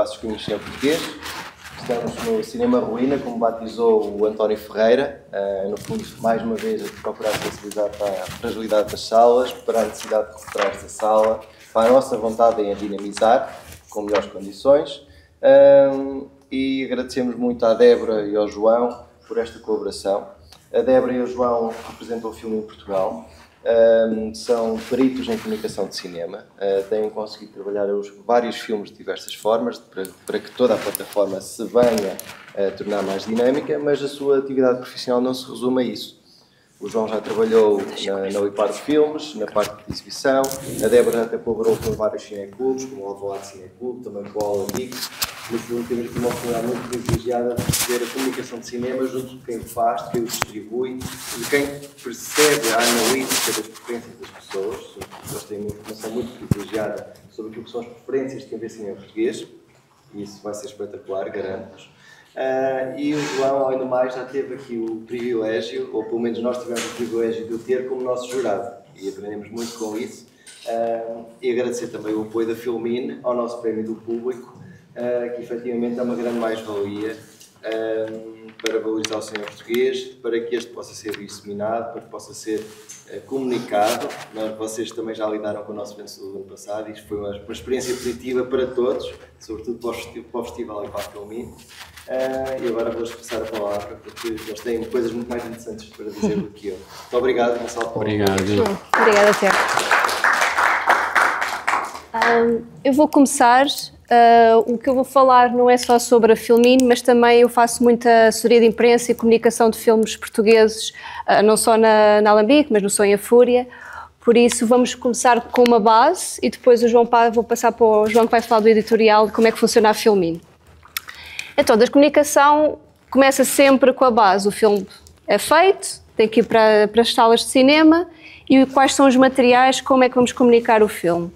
faço os caminhos em português. Estamos no Cinema Ruína, como batizou o António Ferreira, no fundo, mais uma vez, a procurar sensibilizar para a fragilidade das salas, para a necessidade de recuperar esta sala, para a nossa vontade em a dinamizar, com melhores condições. E agradecemos muito à Débora e ao João por esta colaboração. A Débora e o João representam o filme em Portugal. São peritos em comunicação de cinema, têm conseguido trabalhar vários filmes de diversas formas para que toda a plataforma se venha a tornar mais dinâmica, mas a sua atividade profissional não se resume a isso. O João já trabalhou na Uipar de Filmes, na parte de exibição, a Débora até colaborou com vários cineclubes, como o Alvalade Cineclube, também com o Aula Geek. No fundo, temos aqui uma oportunidade muito privilegiada de perceber a comunicação de cinema junto de quem o faz, de quem o distribui, de quem percebe a analítica das preferências das pessoas. Eles têm uma informação muito privilegiada sobre aquilo que são as preferências de quem vê cinema português, e isso vai ser espetacular, garanto-vos. E o João, além do mais, já teve aqui o privilégio, ou pelo menos nós tivemos o privilégio de o ter como nosso jurado, e aprendemos muito com isso. E agradecer também o apoio da Filmin ao nosso prémio do público, que efetivamente é uma grande mais-valia para valorizar o cinema português, para que este possa ser disseminado, para que possa ser comunicado. Vocês também já lidaram com o nosso vencedor do ano passado e isto foi uma experiência positiva para todos, sobretudo para o festival e para a Filmin. E agora vou-vos passar a palavra, porque eles têm coisas muito mais interessantes para dizer do que eu. Muito obrigado, Gonçalo. Obrigado. Obrigada, Tiago. Eu vou começar. O que eu vou falar não é só sobre a Filmin, mas também eu faço muita assessoria de imprensa e comunicação de filmes portugueses, não só na Alambique, mas no Sonho a Fúria. Por isso vamos começar com uma base e depois vou passar para o João, que vai falar do editorial, de como é que funciona a Filmin. Então, da comunicação começa sempre com a base. O filme é feito, tem que ir para as salas de cinema e quais são os materiais, como é que vamos comunicar o filme.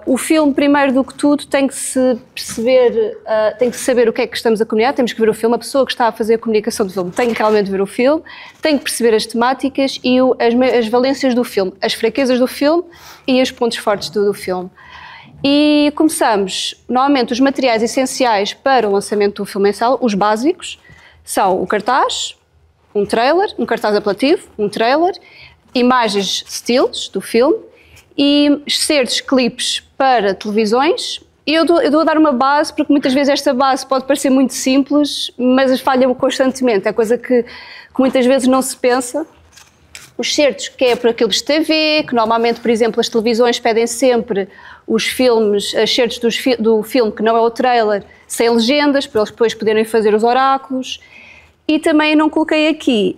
O filme, primeiro do que tudo, tem que se perceber, tem que saber o que é que estamos a comunicar, temos que ver o filme, a pessoa que está a fazer a comunicação do filme tem que realmente ver o filme, tem que perceber as temáticas e as valências do filme, as fraquezas do filme e os pontos fortes do filme. E começamos, normalmente, os materiais essenciais para o lançamento do filme em sala, os básicos, são o cartaz, um trailer, um cartaz apelativo, um trailer, imagens stills do filme e excertos, clipes para televisões. E eu dou a dar uma base, porque muitas vezes esta base pode parecer muito simples, mas falha constantemente, é coisa que muitas vezes não se pensa. Os certos, que é para aqueles de TV, que normalmente, por exemplo, as televisões pedem sempre os filmes, os certos do filme, que não é o trailer, sem legendas, para eles depois poderem fazer os oráculos. E também não coloquei aqui,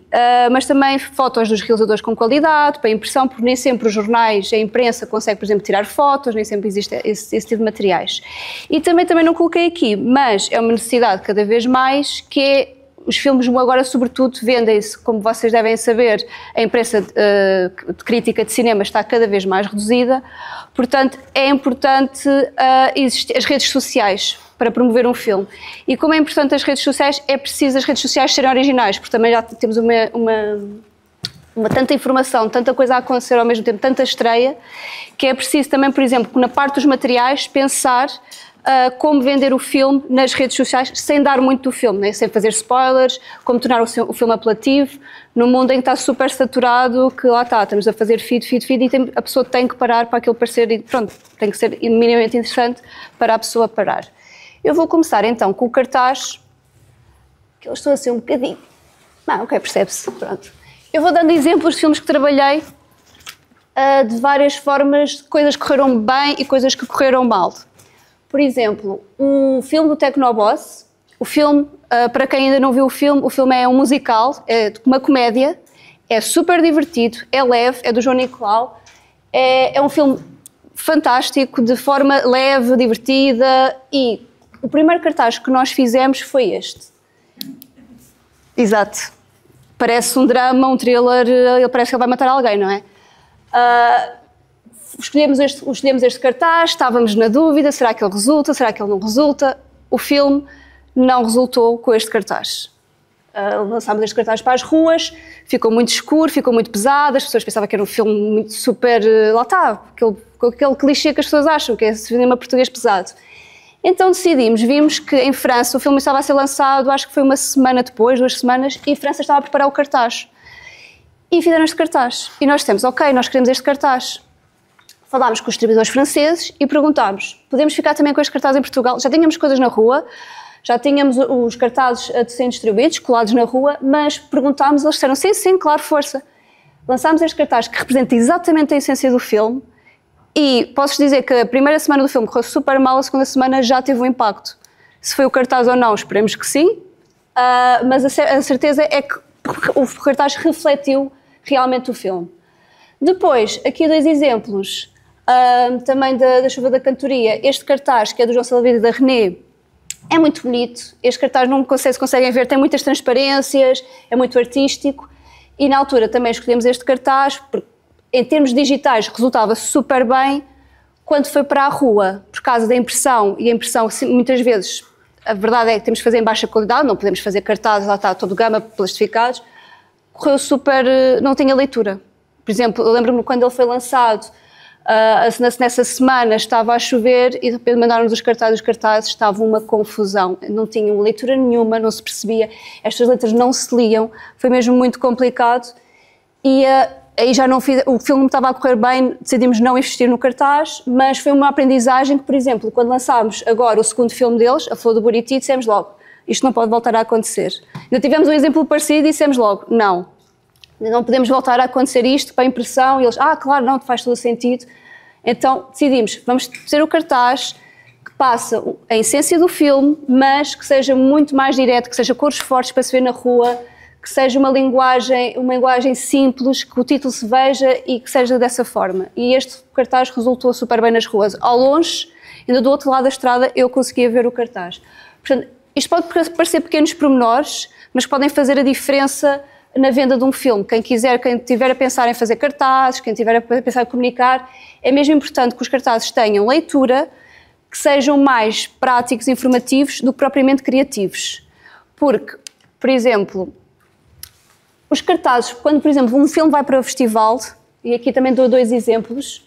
mas também fotos dos realizadores com qualidade, para impressão, porque nem sempre os jornais, a imprensa consegue, por exemplo, tirar fotos, nem sempre existe esse tipo de materiais. E também não coloquei aqui, mas é uma necessidade cada vez mais, que é os filmes agora, sobretudo, vendem-se, como vocês devem saber, a imprensa de crítica de cinema está cada vez mais reduzida, portanto, é importante existir as redes sociais para promover um filme. E como é importante as redes sociais, é preciso as redes sociais serem originais, porque também já temos uma tanta informação, tanta coisa a acontecer ao mesmo tempo, tanta estreia, que é preciso também, por exemplo, na parte dos materiais, pensar como vender o filme nas redes sociais sem dar muito do filme, né? Sem fazer spoilers, como tornar o filme apelativo, num mundo em que está super saturado, que lá está, estamos a fazer feed e a pessoa tem que parar para aquilo parecer, e pronto, tem que ser minimamente interessante para a pessoa parar. Eu vou começar então com o cartaz, que eles estão assim um bocadinho, ok, percebe-se, pronto. Eu vou dando exemplos de filmes que trabalhei de várias formas, coisas que correram bem e coisas que correram mal. Por exemplo, o filme do Tecnoboss, o filme, para quem ainda não viu o filme é um musical, é uma comédia, é super divertido, é leve, é do João Nicolau, é um filme fantástico, de forma leve, divertida, e o primeiro cartaz que nós fizemos foi este. Exato. Parece um drama, um thriller, ele parece que ele vai matar alguém, não é? Escolhemos este cartaz, estávamos na dúvida, será que ele resulta, será que ele não resulta? O filme não resultou com este cartaz. Lançámos este cartaz para as ruas, ficou muito escuro, ficou muito pesado, as pessoas pensavam que era um filme muito super... lá está, aquele clichê que as pessoas acham, que é cinema português pesado. Então decidimos, vimos que em França o filme estava a ser lançado, acho que foi uma semana depois, 2 semanas, e a França estava a preparar o cartaz. E fizeram este cartaz. E nós dissemos, ok, nós queremos este cartaz. Falámos com os distribuidores franceses e perguntámos, podemos ficar também com este cartaz em Portugal? Já tínhamos coisas na rua, já tínhamos os cartazes a serem distribuídos, colados na rua, mas perguntámos, eles disseram, sim, claro, força. Lançámos este cartaz que representa exatamente a essência do filme e posso dizer que a primeira semana do filme correu super mal, a segunda semana já teve um impacto. Se foi o cartaz ou não, esperemos que sim, mas a certeza é que o cartaz refletiu realmente o filme. Depois, aqui 2 exemplos, também da Chuva da Cantoria. Este cartaz, que é do João Salvador e da René, é muito bonito. Este cartaz, não sei se conseguem ver, tem muitas transparências, é muito artístico. E na altura também escolhemos este cartaz, porque em termos digitais resultava super bem. Quando foi para a rua, por causa da impressão, e a impressão muitas vezes, a verdade é que temos que fazer em baixa qualidade, não podemos fazer cartazes, lá está todo gama, plastificados, correu super, não tinha leitura. Por exemplo, eu lembro-me quando ele foi lançado, nessa semana estava a chover e de repente mandaram-nos os cartazes estavam uma confusão, não tinham leitura nenhuma, não se percebia, estas letras não se liam, foi mesmo muito complicado e aí já não fiz, o filme estava a correr bem, decidimos não investir no cartaz, mas foi uma aprendizagem que, por exemplo, quando lançámos agora o segundo filme deles, A Flor do Buriti, dissemos logo, isto não pode voltar a acontecer. Ainda tivemos um exemplo parecido e dissemos logo, não podemos voltar a acontecer isto para a impressão, e eles, claro, não, faz todo o sentido. Então decidimos, vamos fazer o cartaz que passa a essência do filme, mas que seja muito mais direto, que seja cores fortes para se ver na rua, que seja uma linguagem simples, que o título se veja e que seja dessa forma. E este cartaz resultou super bem nas ruas. Ao longe, ainda do outro lado da estrada, eu conseguia ver o cartaz. Portanto, isto pode parecer pequenos pormenores, mas podem fazer a diferença na venda de um filme. Quem tiver a pensar em fazer cartazes, quem tiver a pensar em comunicar, é mesmo importante que os cartazes tenham leitura, que sejam mais práticos e informativos do que propriamente criativos. Porque, por exemplo, os cartazes, quando, por exemplo, um filme vai para o festival, e aqui também dou 2 exemplos,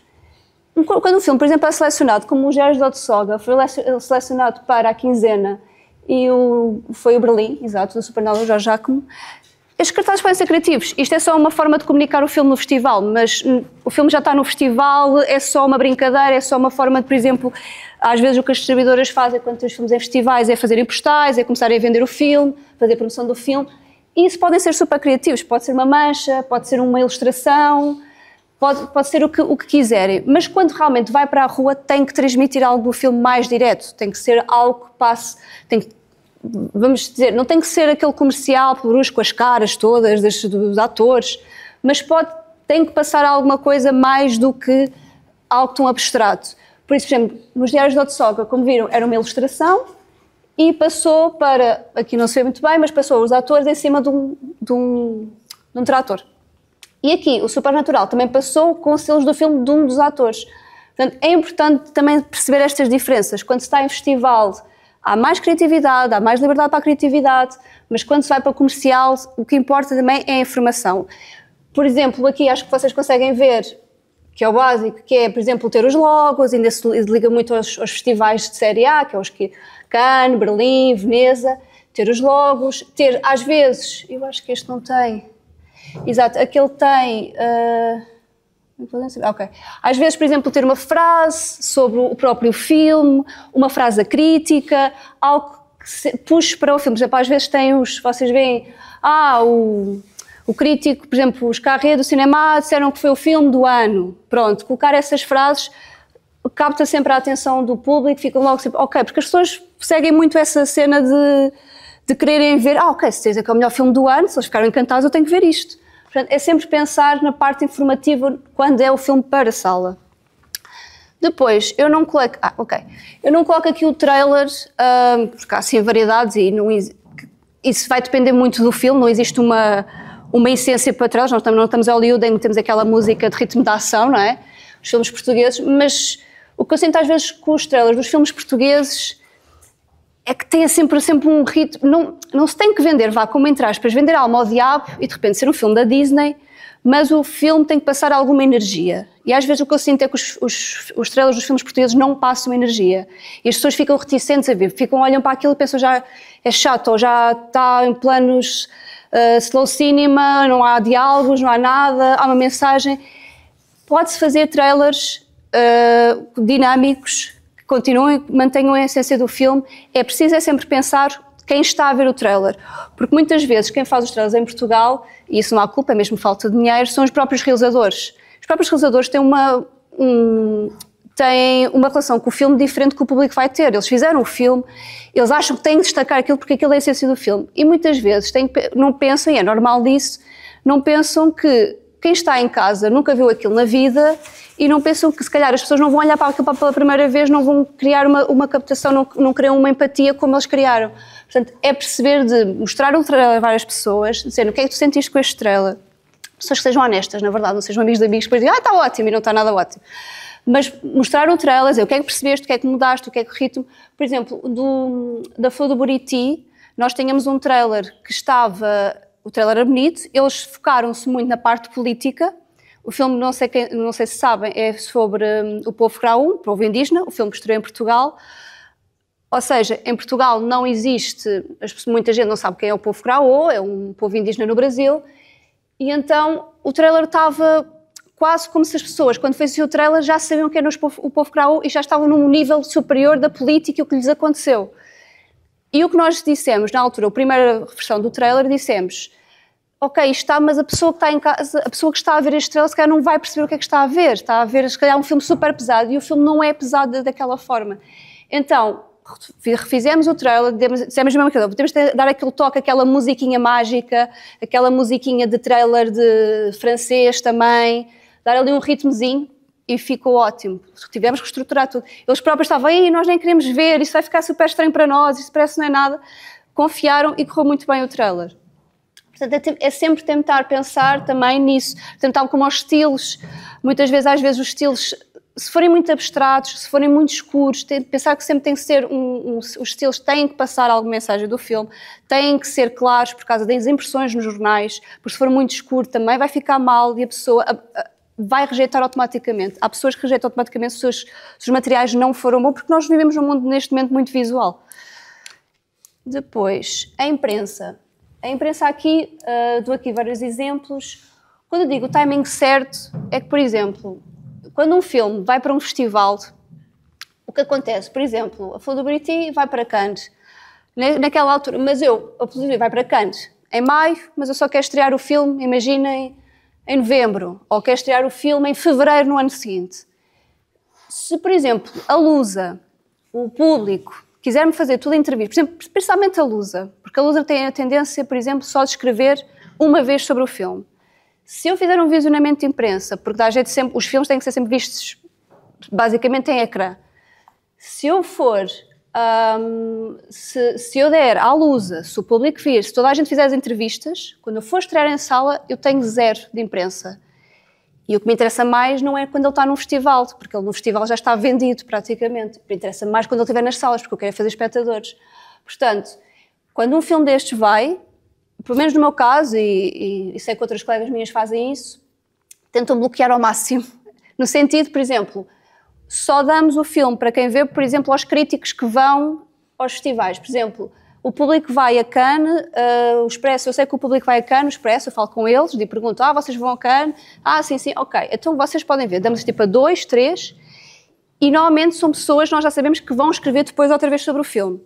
quando um filme, por exemplo, é selecionado, como o Gerard de Soga, foi selecionado para a Quinzena, e foi o Berlim, exato, do Supernova Jorge Jacome, estes cartazes podem ser criativos. Isto é só uma forma de comunicar o filme no festival, mas o filme já está no festival, é só uma brincadeira, é só uma forma de, por exemplo, às vezes o que as distribuidoras fazem quando têm os filmes em festivais é fazerem postais, é começarem a vender o filme, fazer a promoção do filme. E isso podem ser super criativos, pode ser uma mancha, pode ser uma ilustração, pode ser o que quiserem. Mas quando realmente vai para a rua tem que transmitir algo do filme mais direto, tem que ser algo que passe, vamos dizer, não tem que ser aquele comercial brusco com as caras todas dos atores, mas tem que passar alguma coisa mais do que algo tão abstrato. Por isso, por exemplo, nos Diários de Otsoga, como viram, era uma ilustração e passou para, aqui não se vê muito bem, mas passou os atores em cima de um trator. E aqui, o Supernatural também passou com os selos do filme de um dos atores. Portanto, é importante também perceber estas diferenças. Quando se está em festival, há mais criatividade, há mais liberdade para a criatividade, mas quando se vai para o comercial, o que importa também é a informação. Por exemplo, aqui acho que vocês conseguem ver, que é o básico, que é, por exemplo, ter os logos, ainda se liga muito aos festivais de série A, que é os que Cannes, Berlim, Veneza, ter os logos, ter, às vezes, eu acho que este não tem, exato, aquele tem... Ok. Às vezes, por exemplo, ter uma frase sobre o próprio filme, uma frase crítica, algo que puxe para o filme. Por exemplo, às vezes vocês veem, o crítico, por exemplo, os Carré do cinema disseram que foi o filme do ano. Pronto, colocar essas frases capta sempre a atenção do público, ficam logo sempre, ok, porque as pessoas seguem muito essa cena de quererem ver, ok, se dizem que é o melhor filme do ano, se eles ficaram encantados, eu tenho que ver isto. Portanto, é sempre pensar na parte informativa quando é o filme para a sala. Depois, eu não coloco aqui o trailer, porque há assim variedades e isso vai depender muito do filme, não existe uma essência para trailers, nós não estamos a Hollywood, ainda temos aquela música de ritmo de ação, não é? Os filmes portugueses, mas o que eu sinto às vezes com os trailers dos filmes portugueses é que tem sempre um ritmo, não se tem que vender, como entre aspas, vender alma ao diabo e de repente ser um filme da Disney, mas o filme tem que passar alguma energia. E às vezes o que eu sinto é que os trailers dos filmes portugueses não passam energia. E as pessoas ficam reticentes a ver, olham para aquilo e pensam já é chato, ou já está em planos slow cinema, não há diálogos, não há nada, há uma mensagem. Pode-se fazer trailers dinâmicos, que continuem, mantenham a essência do filme. É preciso sempre pensar quem está a ver o trailer, porque muitas vezes quem faz os trailers em Portugal, e isso não há culpa, é mesmo falta de dinheiro, são os próprios realizadores. Os próprios realizadores têm uma relação com o filme diferente que o público vai ter. Eles fizeram o filme, eles acham que têm de destacar aquilo porque aquilo é a essência do filme. E muitas vezes não pensam, e é normal disso, não pensam que quem está em casa nunca viu aquilo na vida e não pensam que se calhar as pessoas não vão olhar para aquilo pela primeira vez, não vão criar uma captação, não criam uma empatia como eles criaram. Portanto, é perceber de mostrar o trailer a várias pessoas, dizendo o que é que tu sentiste com este trailer. Pessoas que sejam honestas, na verdade, não sejam amigos de amigos, depois dizem, está ótimo e não está nada ótimo. Mas mostrar o trailer, dizer o que é que percebeste, o que é que mudaste, o que é que o ritmo... Por exemplo, da Flor do Buriti, nós tínhamos um trailer que estava... O trailer era bonito, eles focaram-se muito na parte política. O filme, não sei se sabem, é sobre o povo Graú, o povo indígena, o filme que estreou em Portugal. Ou seja, em Portugal não existe... Muita gente não sabe quem é o povo Graú, é um povo indígena no Brasil. E então o trailer estava quase como se as pessoas, quando fez o trailer, já sabiam quem era o povo Graú e já estavam num nível superior da política e o que lhes aconteceu. E o que nós dissemos na altura, a primeira versão do trailer, dissemos: ok, está, mas a pessoa que está em casa, a pessoa que está a ver este trailer, se calhar não vai perceber o que é que está a ver se calhar um filme super pesado, e o filme não é pesado daquela forma. Então, refizemos o trailer, dissemos a mesma coisa, temos de dar aquele toque, aquela musiquinha mágica, aquela musiquinha de trailer de francês também, dar ali um ritmozinho, e ficou ótimo. Tivemos que reestruturar tudo. Eles próprios estavam, aí nós nem queremos ver, isso vai ficar super estranho para nós, isso parece que não é nada. Confiaram e correu muito bem o trailer. Portanto, é sempre tentar pensar também nisso, tentar como aos estilos. Muitas vezes, às vezes, os estilos, se forem muito abstratos, se forem muito escuros, pensar que sempre tem que ser, os estilos têm que passar alguma mensagem do filme, têm que ser claros por causa das impressões nos jornais, porque se for muito escuro também vai ficar mal e a pessoa vai rejeitar automaticamente. Há pessoas que rejeitam automaticamente se os materiais não foram bons, porque nós vivemos num mundo neste momento muito visual. Depois, a imprensa. A imprensa aqui, dou aqui vários exemplos. Quando eu digo o timing certo, é que, por exemplo, quando um filme vai para um festival, o que acontece? Por exemplo, a Flor do Buriti vai para Cannes, naquela altura, mas a Flor do Buriti vai para Cannes em maio, mas eu só quero estrear o filme, imaginem, em novembro, ou quero estrear o filme em fevereiro no ano seguinte. Se, por exemplo, a Lusa, o público, quiser-me fazer tudo em entrevista, por exemplo, principalmente a Lusa, porque a Lusa tem a tendência, por exemplo, só de escrever uma vez sobre o filme. Se eu fizer um visionamento de imprensa, porque dá jeito sempre, os filmes têm que ser sempre vistos basicamente em ecrã, se eu for, se eu der à Lusa, se o público vir, se toda a gente fizer as entrevistas, quando eu for estrear em sala, eu tenho 0 de imprensa. E o que me interessa mais não é quando ele está num festival, porque ele no festival já está vendido praticamente. Me interessa mais quando ele estiver nas salas, porque eu quero fazer espectadores. Portanto, quando um filme destes vai, pelo menos no meu caso, e sei que outras colegas minhas fazem isso, tentam bloquear ao máximo. No sentido, por exemplo, só damos o filme para quem vê, por exemplo, aos críticos que vão aos festivais. Por exemplo, o público vai a Cannes, o Expresso, eu sei que o público vai a Cannes, o Expresso, eu falo com eles e pergunto, vocês vão a Cannes? Sim, ok, então vocês podem ver, damos tipo a 2, 3, e normalmente são pessoas, nós já sabemos que vão escrever depois outra vez sobre o filme.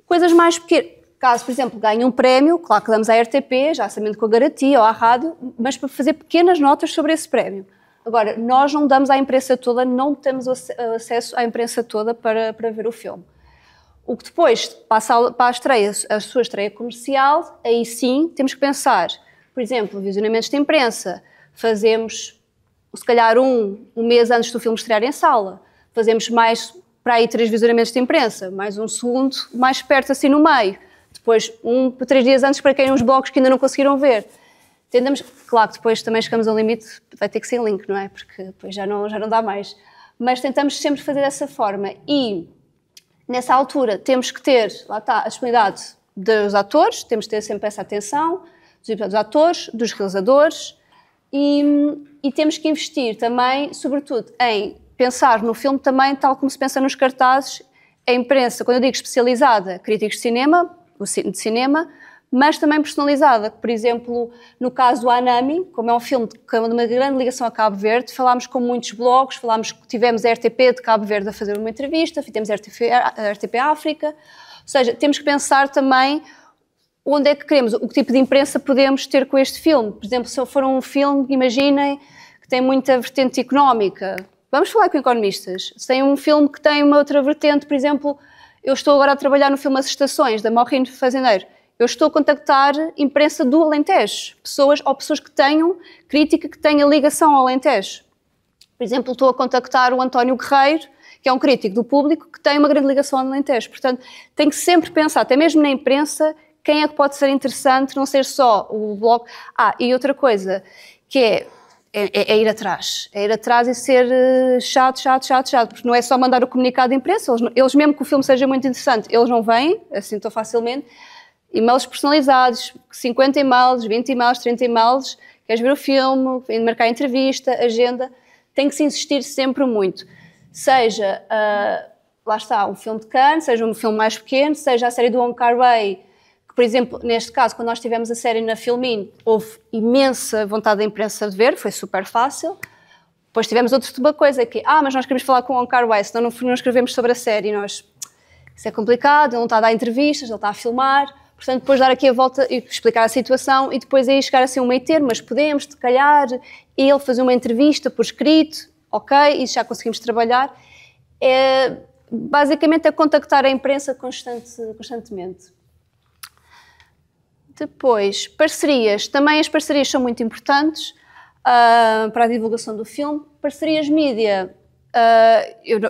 Coisas mais pequenas, caso, por exemplo, ganhe um prémio, claro que damos à RTP, já sabendo com a garantia, ou à rádio, mas para fazer pequenas notas sobre esse prémio. Agora, nós não damos à imprensa toda, não temos acesso à imprensa toda para ver o filme. O que depois passa para a estreia, a sua estreia comercial, aí sim temos que pensar, por exemplo, visionamentos de imprensa, fazemos se calhar um mês antes do filme estrear em sala, fazemos mais para aí 3 visionamentos de imprensa, mais um segundo mais perto assim no meio, depois 3 dias antes para quem os blogs que ainda não conseguiram ver. Tentamos, claro que depois também chegamos ao limite, vai ter que ser em link, não é? Porque depois já não dá mais. Mas tentamos sempre fazer dessa forma e nessa altura temos que ter, lá está, a disponibilidade dos atores, temos que ter sempre essa atenção dos atores, dos realizadores, E temos que investir também, sobretudo, em pensar no filme também, tal como se pensa nos cartazes, a imprensa, quando eu digo especializada, críticos de cinema, mas também personalizada. Por exemplo, no caso do Anami, como é um filme de uma grande ligação a Cabo Verde, falámos com muitos blogs, tivemos a RTP de Cabo Verde a fazer uma entrevista, tivemos a RTP África, ou seja, temos que pensar também onde é que queremos, o que tipo de imprensa podemos ter com este filme. Por exemplo, se for um filme, imaginem, que tem muita vertente económica, vamos falar com economistas. Se tem um filme que tem uma outra vertente, por exemplo, eu estou agora a trabalhar no filme As Estações, da Maureen Fazendeiro. Eu estou a contactar imprensa do Alentejo, pessoas que tenham crítica, que tenham ligação ao Alentejo. Por exemplo, estou a contactar o António Guerreiro, que é um crítico do Público, que tem uma grande ligação ao Alentejo. Portanto, tem que sempre pensar, até mesmo na imprensa, quem é que pode ser interessante, não ser só o blog. E outra coisa, que é ir atrás. É ir atrás e ser chato, porque não é só mandar o comunicado de imprensa, eles mesmo que o filme seja muito interessante, eles não vêm, assim tão facilmente. E-mails personalizados, 50 e-mails, 20 e-mails, 30 e-mails, queres ver o filme, marcar entrevista, agenda, tem que se insistir sempre muito. Seja, lá está, um filme de Cannes, seja um filme mais pequeno, seja a série do Wong Kar-wai, que, por exemplo, neste caso, quando nós tivemos a série na Filmin, houve imensa vontade da imprensa de ver, foi super fácil. Depois tivemos outra coisa que mas nós queremos falar com o Wong Kar-wai, senão não escrevemos sobre a série, e nós, isso é complicado, ele não está a dar entrevistas, ele está a filmar. Portanto, depois dar aqui a volta e explicar a situação e depois aí chegar assim um meio termo, mas podemos, se calhar, ele fazer uma entrevista por escrito, ok, isso já conseguimos trabalhar. Basicamente é contactar a imprensa constantemente. Depois, parcerias. Também as parcerias são muito importantes para a divulgação do filme. Parcerias mídia,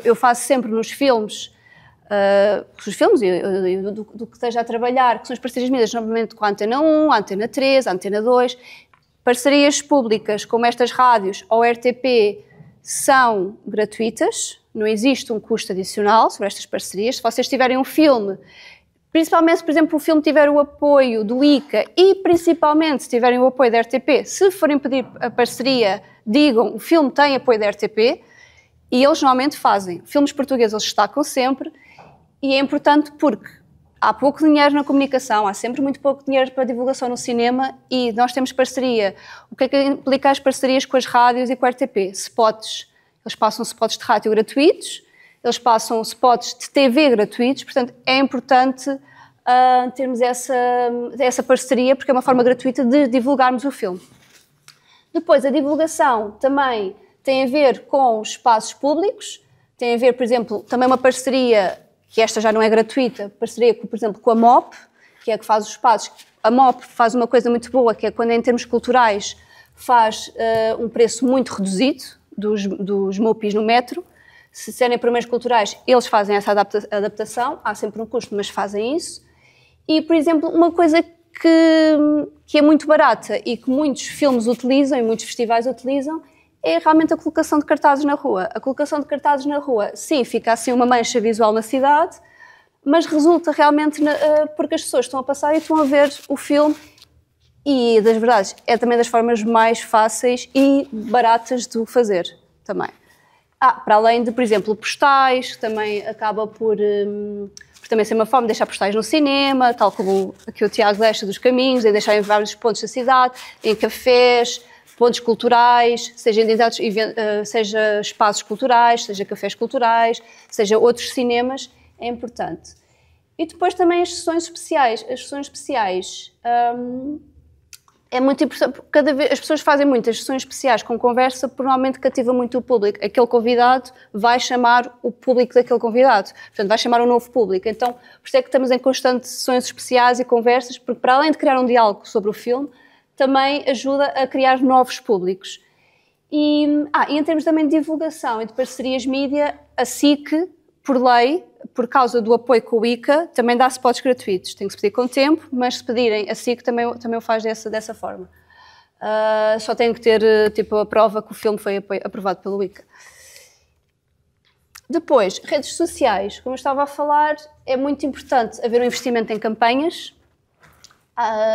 eu faço sempre nos filmes, do que esteja a trabalhar, que são as parcerias mídias, normalmente com a Antena 1, a Antena 3, a Antena 2. Parcerias públicas, como estas rádios ou RTP, são gratuitas, não existe um custo adicional sobre estas parcerias. Se vocês tiverem um filme, principalmente, por exemplo, o filme tiver o apoio do ICA e principalmente se tiverem o apoio da RTP, se forem pedir a parceria, digam, o filme tem apoio da RTP, e eles normalmente fazem. Filmes portugueses eles destacam sempre, e é importante porque há pouco dinheiro na comunicação, há sempre muito pouco dinheiro para divulgação no cinema e nós temos parceria. O que é que implica as parcerias com as rádios e com a RTP? Spots. Eles passam spots de rádio gratuitos, eles passam spots de TV gratuitos, portanto é importante termos essa parceria porque é uma forma gratuita de divulgarmos o filme. Depois, a divulgação também tem a ver com os espaços públicos, tem a ver, por exemplo, também uma parceria, que esta já não é gratuita, parceria, por exemplo, com a MOP, que é a que faz os espaços. A MOP faz uma coisa muito boa, que é quando, em termos culturais, faz um preço muito reduzido dos MOPIs no metro. Se serem primeiros culturais, eles fazem essa adaptação, há sempre um custo, mas fazem isso. E, por exemplo, uma coisa que é muito barata e que muitos filmes utilizam e muitos festivais utilizam é realmente a colocação de cartazes na rua. A colocação de cartazes na rua, sim, fica assim uma mancha visual na cidade, mas resulta realmente porque as pessoas estão a passar e estão a ver o filme e, das verdades, é também das formas mais fáceis e baratas de o fazer também. Para além de, por exemplo, postais, que também acaba por também ser uma forma de deixar postais no cinema, tal como aqui o Tiago deixa dos caminhos, de deixar em vários pontos da cidade, em cafés, pontos culturais, seja espaços culturais, seja cafés culturais, seja outros cinemas, é importante. E depois também as sessões especiais. As sessões especiais é muito importante, porque as pessoas fazem muitas sessões especiais com conversa, porque normalmente cativa muito o público. Aquele convidado vai chamar o público daquele convidado, portanto vai chamar um novo público. Então, por isso é que estamos em constantes sessões especiais e conversas, porque para além de criar um diálogo sobre o filme, também ajuda a criar novos públicos. E em termos também de divulgação e de parcerias mídia, a SIC, por lei, por causa do apoio com o ICA, também dá spots gratuitos. Tem que se pedir com tempo, mas se pedirem, a SIC também o faz dessa forma. Só tem que ter a prova que o filme foi aprovado pelo ICA. Depois, redes sociais. Como eu estava a falar, é muito importante haver um investimento em campanhas.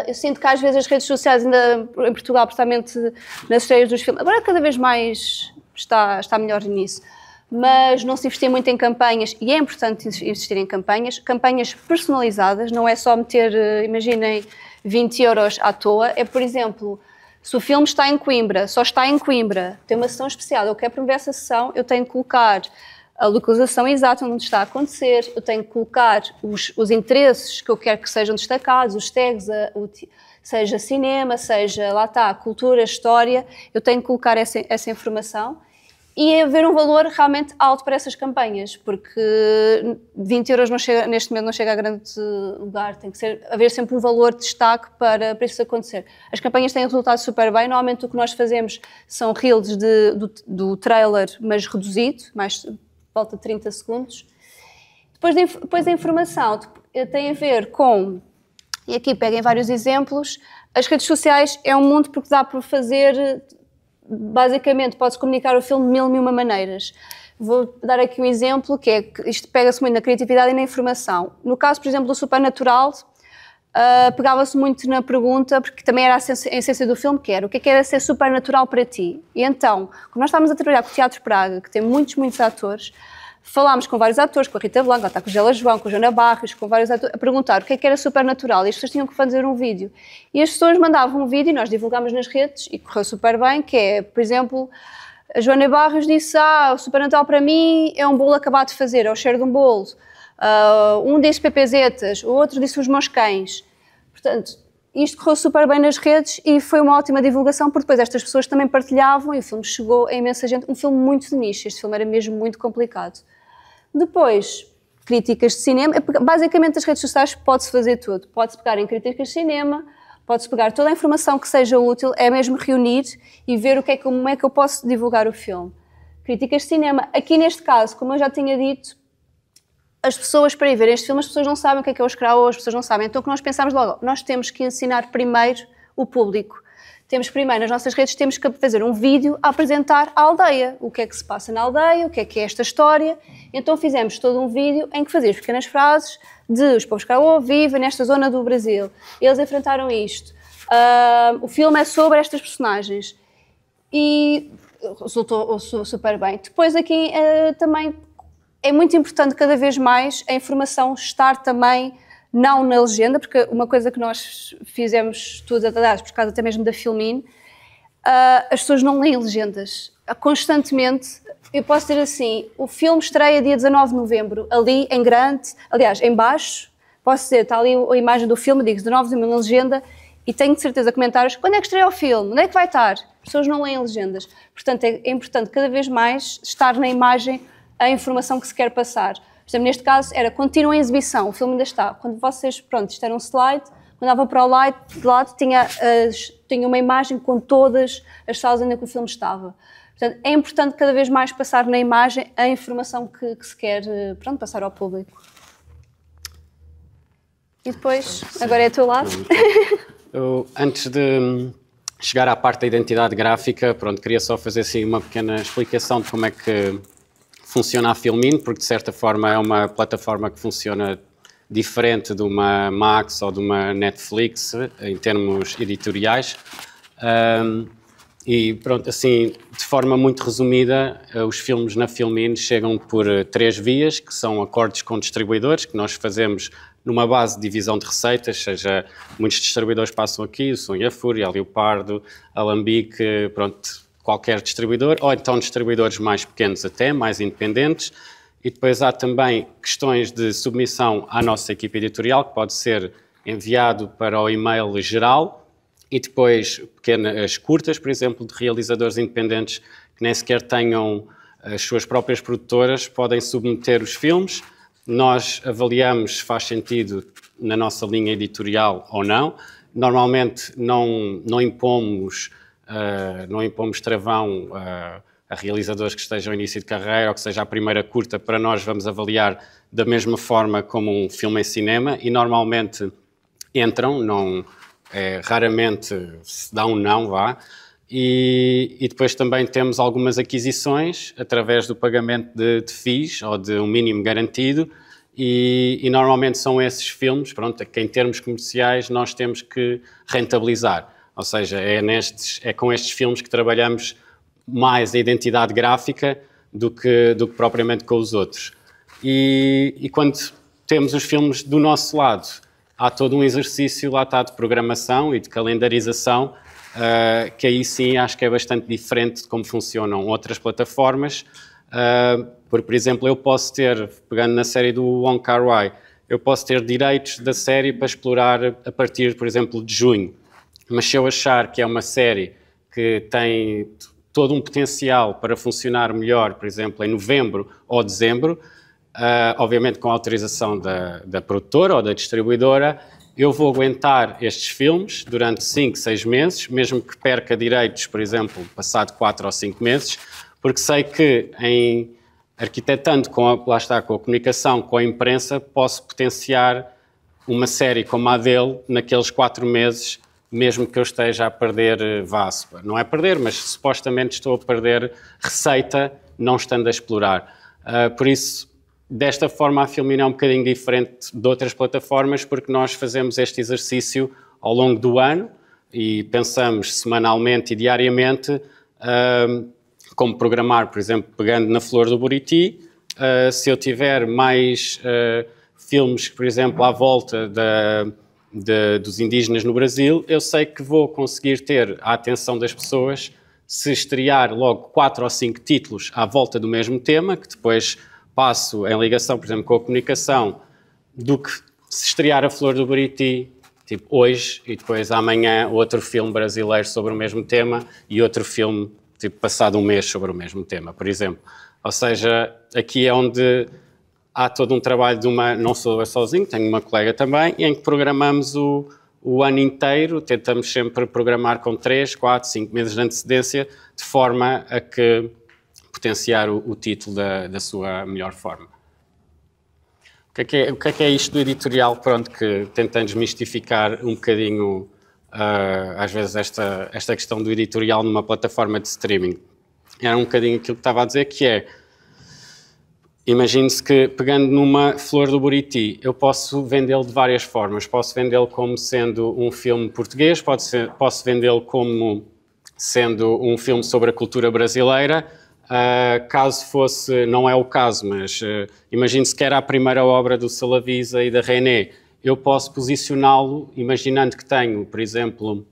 Eu sinto que às vezes as redes sociais, ainda em Portugal, principalmente nas estreias dos filmes, agora cada vez mais está melhor nisso, mas não se investia muito em campanhas, e é importante investir em campanhas personalizadas, não é só meter, imaginem, 20 euros à toa, é, por exemplo, se o filme está em Coimbra, só está em Coimbra, tem uma sessão especial, eu quero promover essa sessão, eu tenho que colocar a localização exata onde está a acontecer, eu tenho que colocar os interesses que eu quero que sejam destacados, os tags, seja cinema, seja, lá está, cultura, história, eu tenho que colocar essa informação e haver um valor realmente alto para essas campanhas, porque 20 euros não chega, neste momento não chega a grande lugar, tem que haver sempre um valor de destaque para isso acontecer. As campanhas têm resultado super bem, normalmente o que nós fazemos são reels do trailer, mas reduzido, mais volta de 30 segundos. Depois a informação tem a ver com, e aqui peguem vários exemplos, as redes sociais é um mundo porque dá para fazer, basicamente, pode-se comunicar o filme de mil e uma maneiras. Vou dar aqui um exemplo, que é que isto pega-se muito na criatividade e na informação. No caso, por exemplo, do Supernatural, pegava-se muito na pergunta, porque também era a essência do filme, que era ser supernatural para ti. E então, como nós estávamos a trabalhar com o Teatro Praga, que tem muitos atores, falámos com vários atores, com a Rita Blanco, com o Gela João, com a Joana Barros, com vários atores, a perguntar o que era supernatural, e as pessoas tinham que fazer um vídeo. E as pessoas mandavam um vídeo e nós divulgámos nas redes, e correu super bem, que é, por exemplo, a Joana Barros disse, o supernatural para mim é um bolo acabado de fazer, é o cheiro de um bolo. Um disse pepezetas, o outro disse os meus cães. Portanto, isto correu super bem nas redes e foi uma ótima divulgação, porque depois estas pessoas também partilhavam e o filme chegou a imensa gente. Um filme muito de nicho, este filme era mesmo muito complicado. Depois, críticas de cinema. Basicamente, as redes sociais pode-se fazer tudo. Pode-se pegar em críticas de cinema, pode-se pegar toda a informação que seja útil, é mesmo reunir e ver como é que eu posso divulgar o filme. Críticas de cinema. Aqui neste caso, como eu já tinha dito, as pessoas, para ir ver este filme, as pessoas não sabem o que é o escravo, as pessoas não sabem. Então o que nós pensámos logo, nós temos que ensinar primeiro o público. Temos primeiro, nas nossas redes, temos que fazer um vídeo a apresentar à aldeia. O que é que se passa na aldeia, o que é esta história. Então fizemos todo um vídeo em que fazíamos pequenas frases de os povos escravos vivem nesta zona do Brasil. Eles enfrentaram isto. O filme é sobre estas personagens. E resultou super bem. Depois aqui também é muito importante cada vez mais a informação estar também não na legenda, porque uma coisa que nós fizemos estudos através, por causa até mesmo da Filmin, as pessoas não leem legendas. Constantemente, eu posso dizer assim, o filme estreia dia 19 de novembro, ali em grande, aliás, em baixo, posso dizer, está ali a imagem do filme, digo 19 de novembro na legenda, e tenho de certeza comentários, quando é que estreia o filme? Onde é que vai estar? As pessoas não leem legendas. Portanto, é importante cada vez mais estar na imagem a informação que se quer passar. Por exemplo, neste caso era contínua em exibição, o filme ainda está. Quando vocês, pronto, isto era um slide, quando dava para o lado tinha uma imagem com todas as salas onde o filme estava. Portanto, é importante cada vez mais passar na imagem a informação que se quer, pronto, passar ao público. E depois, agora é o teu lado. Antes de chegar à parte da identidade gráfica, pronto, queria só fazer assim uma pequena explicação de como é que funciona a Filmin, porque de certa forma é uma plataforma que funciona diferente de uma Max ou de uma Netflix em termos editoriais. E pronto, assim, de forma muito resumida, os filmes na Filmin chegam por 3 vias, que são acordos com distribuidores, que nós fazemos numa base de divisão de receitas, seja, muitos distribuidores passam aqui, o Som e a Fúria, a Leopardo, a Alambique, pronto, qualquer distribuidor, ou então distribuidores mais pequenos até, mais independentes. E depois há também questões de submissão à nossa equipe editorial, que pode ser enviado para o e-mail geral, e depois pequenas curtas, por exemplo, de realizadores independentes que nem sequer tenham as suas próprias produtoras, podem submeter os filmes. Nós avaliamos se faz sentido na nossa linha editorial ou não. Normalmente não impomos travão a realizadores que estejam em início de carreira ou que seja a primeira curta. Para nós vamos avaliar da mesma forma como um filme em cinema e normalmente entram, raramente se dá um não, vá. E depois também temos algumas aquisições através do pagamento de FIIs ou de um mínimo garantido e normalmente são esses filmes, pronto, que em termos comerciais nós temos que rentabilizar. Ou seja, é com estes filmes que trabalhamos mais a identidade gráfica do que propriamente com os outros. E quando temos os filmes do nosso lado, há todo um exercício lá está de programação e de calendarização, que aí sim acho que é bastante diferente de como funcionam outras plataformas. Porque, por exemplo, eu posso ter, pegando na série do Wong Kar-wai, eu posso ter direitos da série para explorar a partir, por exemplo, de junho. Mas se eu achar que é uma série que tem todo um potencial para funcionar melhor, por exemplo, em novembro ou dezembro, obviamente com a autorização da produtora ou da distribuidora, eu vou aguentar estes filmes durante 5, 6 meses, mesmo que perca direitos, por exemplo, passado 4 ou 5 meses, porque sei que arquitetando lá está, com a comunicação, com a imprensa, posso potenciar uma série como a dele naqueles 4 meses, mesmo que eu esteja a perder não é perder, mas supostamente estou a perder receita não estando a explorar. Por isso, desta forma, a Filmin é um bocadinho diferente de outras plataformas, porque nós fazemos este exercício ao longo do ano e pensamos semanalmente e diariamente como programar, por exemplo, pegando na Flor do Buriti, se eu tiver mais filmes, por exemplo, à volta dos indígenas no Brasil, eu sei que vou conseguir ter a atenção das pessoas se estrear logo 4 ou 5 títulos à volta do mesmo tema, que depois passo em ligação, por exemplo, com a comunicação, do que se estrear a Flor do Buriti, tipo hoje, e depois amanhã outro filme brasileiro sobre o mesmo tema e outro filme, tipo passado um mês sobre o mesmo tema, por exemplo. Ou seja, aqui é onde há todo um trabalho não sou eu sozinho, tenho uma colega também, em que programamos o ano inteiro, tentamos sempre programar com 3, 4, 5 meses de antecedência, de forma a que potenciar o título da sua melhor forma. O que é isto do editorial? Pronto, que tentando desmistificar um bocadinho, às vezes, esta questão do editorial numa plataforma de streaming. Era um bocadinho aquilo que estava a dizer, que é, imagine-se que, pegando numa Flor do Buriti, eu posso vendê-lo de várias formas. Posso vendê-lo como sendo um filme português, posso vendê-lo como sendo um filme sobre a cultura brasileira. Caso fosse, não é o caso, mas imagine-se que era a primeira obra do Salavisa e da René, eu posso posicioná-lo, imaginando que tenho, por exemplo,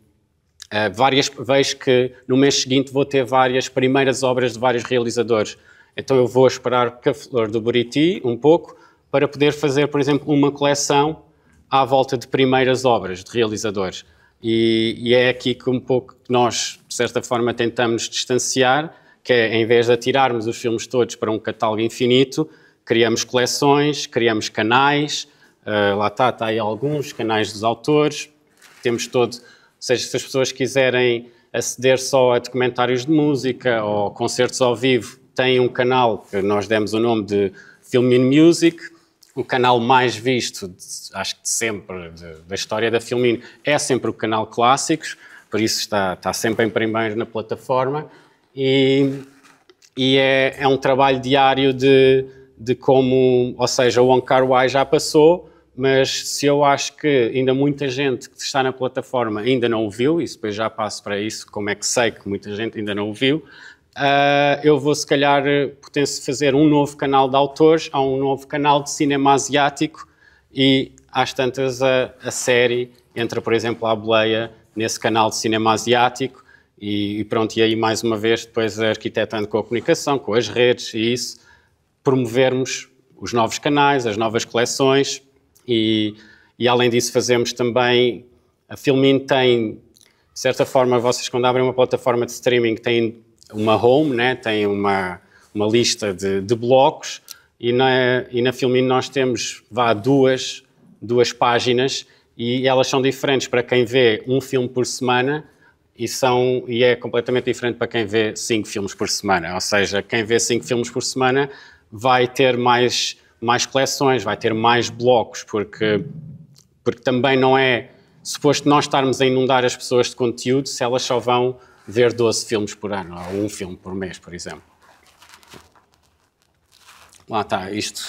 vejo que no mês seguinte vou ter várias primeiras obras de vários realizadores. Então eu vou esperar que a Flor do Buriti um pouco para poder fazer, por exemplo, uma coleção à volta de primeiras obras de realizadores. E é aqui que um pouco nós, de certa forma, tentamos distanciar, que é, em vez de atirarmos os filmes todos para um catálogo infinito, criamos coleções, criamos canais, lá está aí alguns canais dos autores, temos todo, ou seja, se as pessoas quiserem aceder só a documentários de música ou concertos ao vivo, tem um canal que nós demos o nome de Filmin Music, o canal mais visto, acho que de sempre, da história da Filmin, é sempre o canal Clássicos, por isso está sempre em primeiro na plataforma, e é um trabalho diário de como, ou seja, o Wong Kar-wai já passou, mas se eu acho que ainda muita gente que está na plataforma ainda não o viu, e depois já passo para isso, como é que sei que muita gente ainda não o viu, eu vou se calhar fazer um novo canal de autores, há um novo canal de cinema asiático e às tantas a série entra, por exemplo, a Boleia nesse canal de cinema asiático e pronto, e aí mais uma vez depois arquitetando com a comunicação, com as redes e isso, promovermos os novos canais, as novas coleções e além disso fazemos também, a Filmin tem, de certa forma, vocês quando abrem uma plataforma de streaming têm uma home, né? Tem uma lista de blocos e na Filmin nós temos duas páginas e elas são diferentes para quem vê um filme por semana e é completamente diferente para quem vê 5 filmes por semana. Ou seja, quem vê 5 filmes por semana vai ter mais coleções, vai ter mais blocos, porque também não é suposto nós estarmos a inundar as pessoas de conteúdo se elas só vão ver 12 filmes por ano, ou um filme por mês, por exemplo. lá está, isto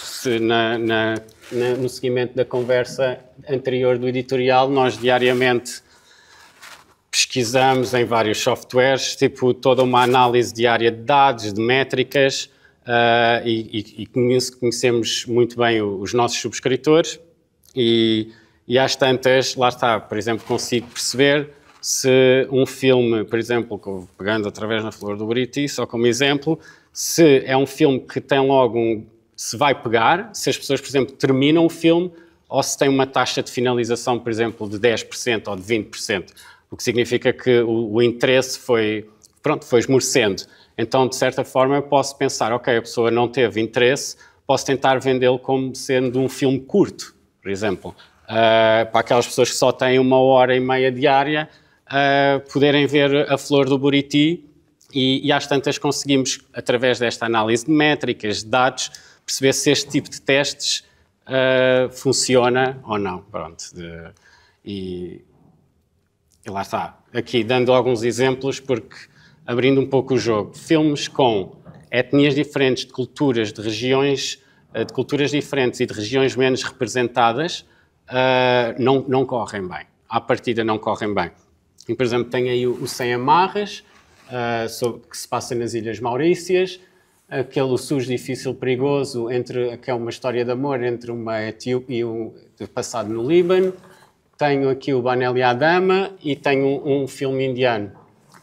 no seguimento da conversa anterior do editorial, nós diariamente pesquisamos em vários softwares, tipo toda uma análise diária de dados, de métricas, e conhecemos muito bem os nossos subscritores e às tantas, lá está, por exemplo, consigo perceber se um filme, por exemplo, pegando através na Flor do Buriti, só como exemplo, se é um filme que tem logo se vai pegar, se as pessoas, por exemplo, terminam o filme ou se tem uma taxa de finalização, por exemplo, de 10% ou de 20%, o que significa que o interesse foi esmorecendo. Então, de certa forma, eu posso pensar, ok, a pessoa não teve interesse, posso tentar vendê-lo como sendo um filme curto, por exemplo. Para aquelas pessoas que só têm 1h30 diária, poderem ver a Flor do Buriti e às tantas conseguimos, através desta análise de métricas, de dados, perceber se este tipo de testes funciona ou não. Pronto. E lá está. Aqui dando alguns exemplos, porque abrindo um pouco o jogo, filmes com etnias diferentes, de culturas, de regiões, de culturas diferentes e de regiões menos representadas, não correm bem. À partida não correm bem. E, por exemplo, tem aí o Sem Amarras, que se passa nas Ilhas Maurícias, aquele Sujo, Difícil, Perigoso, que é uma história de amor entre uma etíope e passado no Líbano. Tenho aqui o Banel Adama e tenho um filme indiano.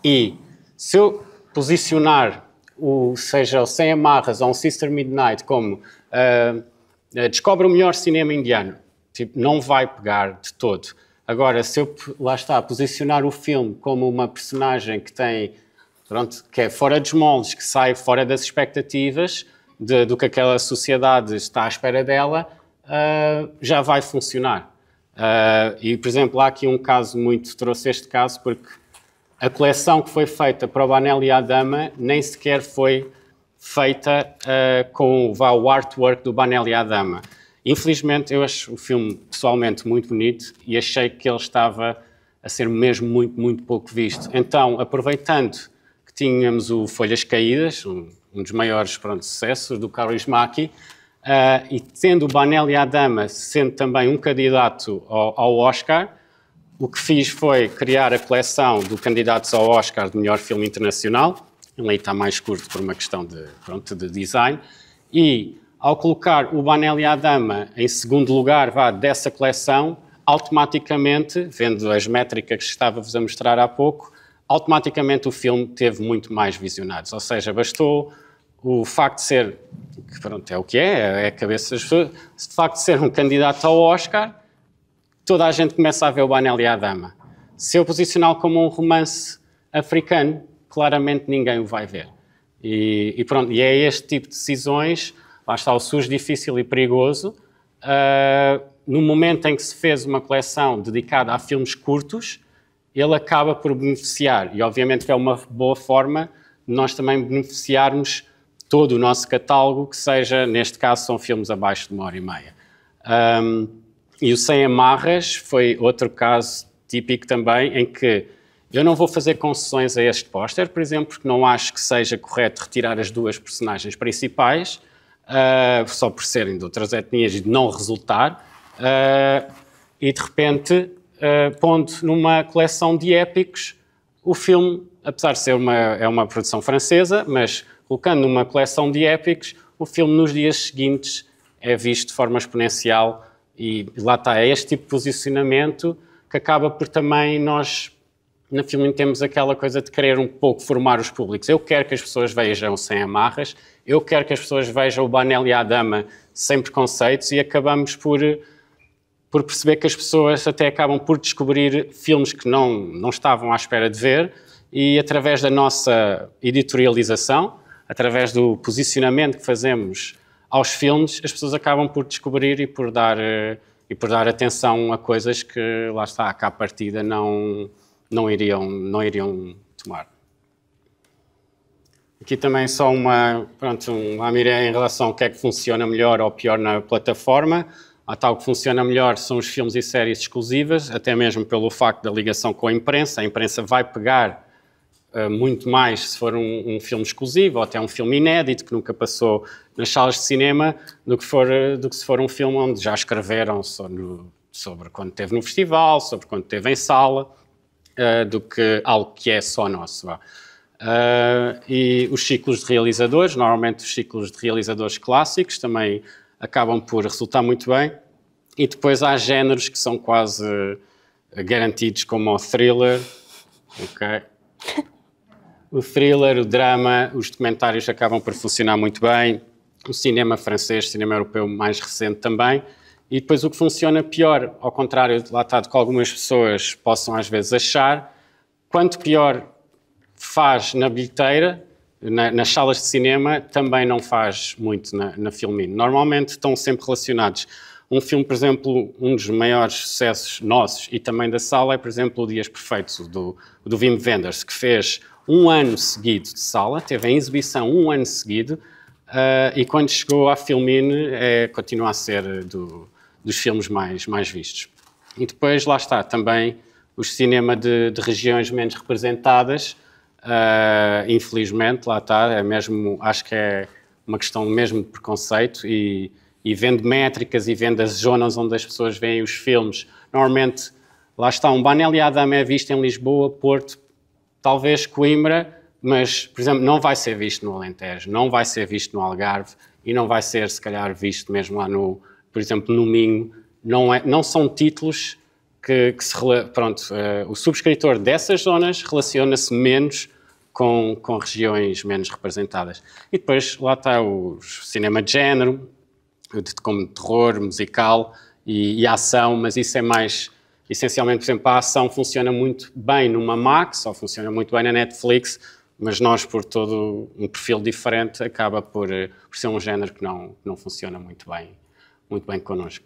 E se eu posicionar seja o Sem Amarras ou um Sister Midnight como descobre o melhor cinema indiano, tipo, não vai pegar de todo. Agora, se eu, lá está, posicionar o filme como uma personagem que tem, pronto, que é fora dos moldes, que sai fora das expectativas do que aquela sociedade está à espera dela, já vai funcionar. E, por exemplo, há aqui um caso trouxe este caso porque a coleção que foi feita para o Banel e a Dama nem sequer foi feita com o artwork do Banel e a Dama. Infelizmente, eu acho o filme pessoalmente muito bonito e achei que ele estava a ser mesmo muito, muito pouco visto. Então, aproveitando que tínhamos o Folhas Caídas, um dos maiores sucessos do Kaurismäki, Maki, e tendo o Banel e a Dama sendo também um candidato ao Oscar, o que fiz foi criar a coleção do candidatos ao Oscar de melhor filme internacional. Ele aí está mais curto por uma questão de design. E ao colocar o Banel e a Dama em segundo lugar dessa coleção, automaticamente, vendo as métricas que estava-vos a mostrar há pouco, automaticamente o filme teve muito mais visionados. Ou seja, bastou o facto de ser, que é o que é a cabeça das pessoas, de facto de ser um candidato ao Oscar, toda a gente começa a ver o Banel e a Dama. Se eu posicioná-lo como um romance africano, claramente ninguém o vai ver. E é este tipo de decisões, lá está o Sujo, Difícil e Perigoso, no momento em que se fez uma coleção dedicada a filmes curtos, ele acaba por beneficiar, e obviamente que é uma boa forma de nós também beneficiarmos todo o nosso catálogo, que seja, neste caso, são filmes abaixo de 1h30. E o Sem Amarras foi outro caso típico também, em que eu não vou fazer concessões a este póster, por exemplo, porque não acho que seja correto retirar as duas personagens principais, só por serem de outras etnias e de não resultar, e de repente, pondo numa coleção de épicos, o filme, apesar de ser uma produção francesa, mas colocando numa coleção de épicos, o filme nos dias seguintes é visto de forma exponencial. E lá está, é este tipo de posicionamento que acaba por também nós, na Filmin, temos aquela coisa de querer um pouco formar os públicos. Eu quero que as pessoas vejam Sem Amarras, eu quero que as pessoas vejam o Banel e a Dama sem preconceitos e acabamos por perceber que as pessoas até acabam por descobrir filmes que não estavam à espera de ver e através da nossa editorialização, através do posicionamento que fazemos aos filmes, as pessoas acabam por descobrir e por dar atenção a coisas que, lá está, cá à partida não iriam tomar. Aqui também só uma miré em relação ao que é que funciona melhor ou pior na plataforma. A tal que funciona melhor são os filmes e séries exclusivas, até mesmo pelo facto da ligação com a imprensa. A imprensa vai pegar muito mais se for um filme exclusivo ou até um filme inédito que nunca passou nas salas de cinema do que se for um filme onde já escreveram sobre quando esteve no festival, sobre quando esteve em sala, do que algo que é só nosso. E os ciclos de realizadores, normalmente os ciclos de realizadores clássicos também acabam por resultar muito bem. E depois há géneros que são quase garantidos, como o thriller. Okay. O thriller, o drama, os documentários acabam por funcionar muito bem. O cinema francês, o cinema europeu mais recente também. E depois o que funciona pior, ao contrário lá está, do que algumas pessoas possam às vezes achar, quanto pior faz na bilheteira, nas salas de cinema, também não faz muito na Filmin. Normalmente estão sempre relacionados. Um filme, por exemplo, um dos maiores sucessos nossos e também da sala é, por exemplo, o Dias Perfeitos, do Wim Wenders, que fez um ano seguido de sala, teve em exibição um ano seguido, e quando chegou à Filmin continua a ser dos filmes mais vistos. E depois, lá está, também o cinema de regiões menos representadas, infelizmente, lá está, acho que é uma questão mesmo de preconceito e vendo métricas e vendo as zonas onde as pessoas veem os filmes. Normalmente, lá está, um Banel Adam é visto em Lisboa, Porto, talvez Coimbra, mas, por exemplo, não vai ser visto no Alentejo, não vai ser visto no Algarve e não vai ser, se calhar, visto mesmo lá por exemplo, no Minho. Não são títulos que o subscritor dessas zonas relaciona-se menos com regiões menos representadas. E depois, lá está o cinema de género, como terror, musical e ação, mas isso é mais, essencialmente, por exemplo, a ação funciona muito bem numa Max, ou funciona muito bem na Netflix, mas nós, por todo um perfil diferente, acaba por ser um género que não funciona muito bem connosco.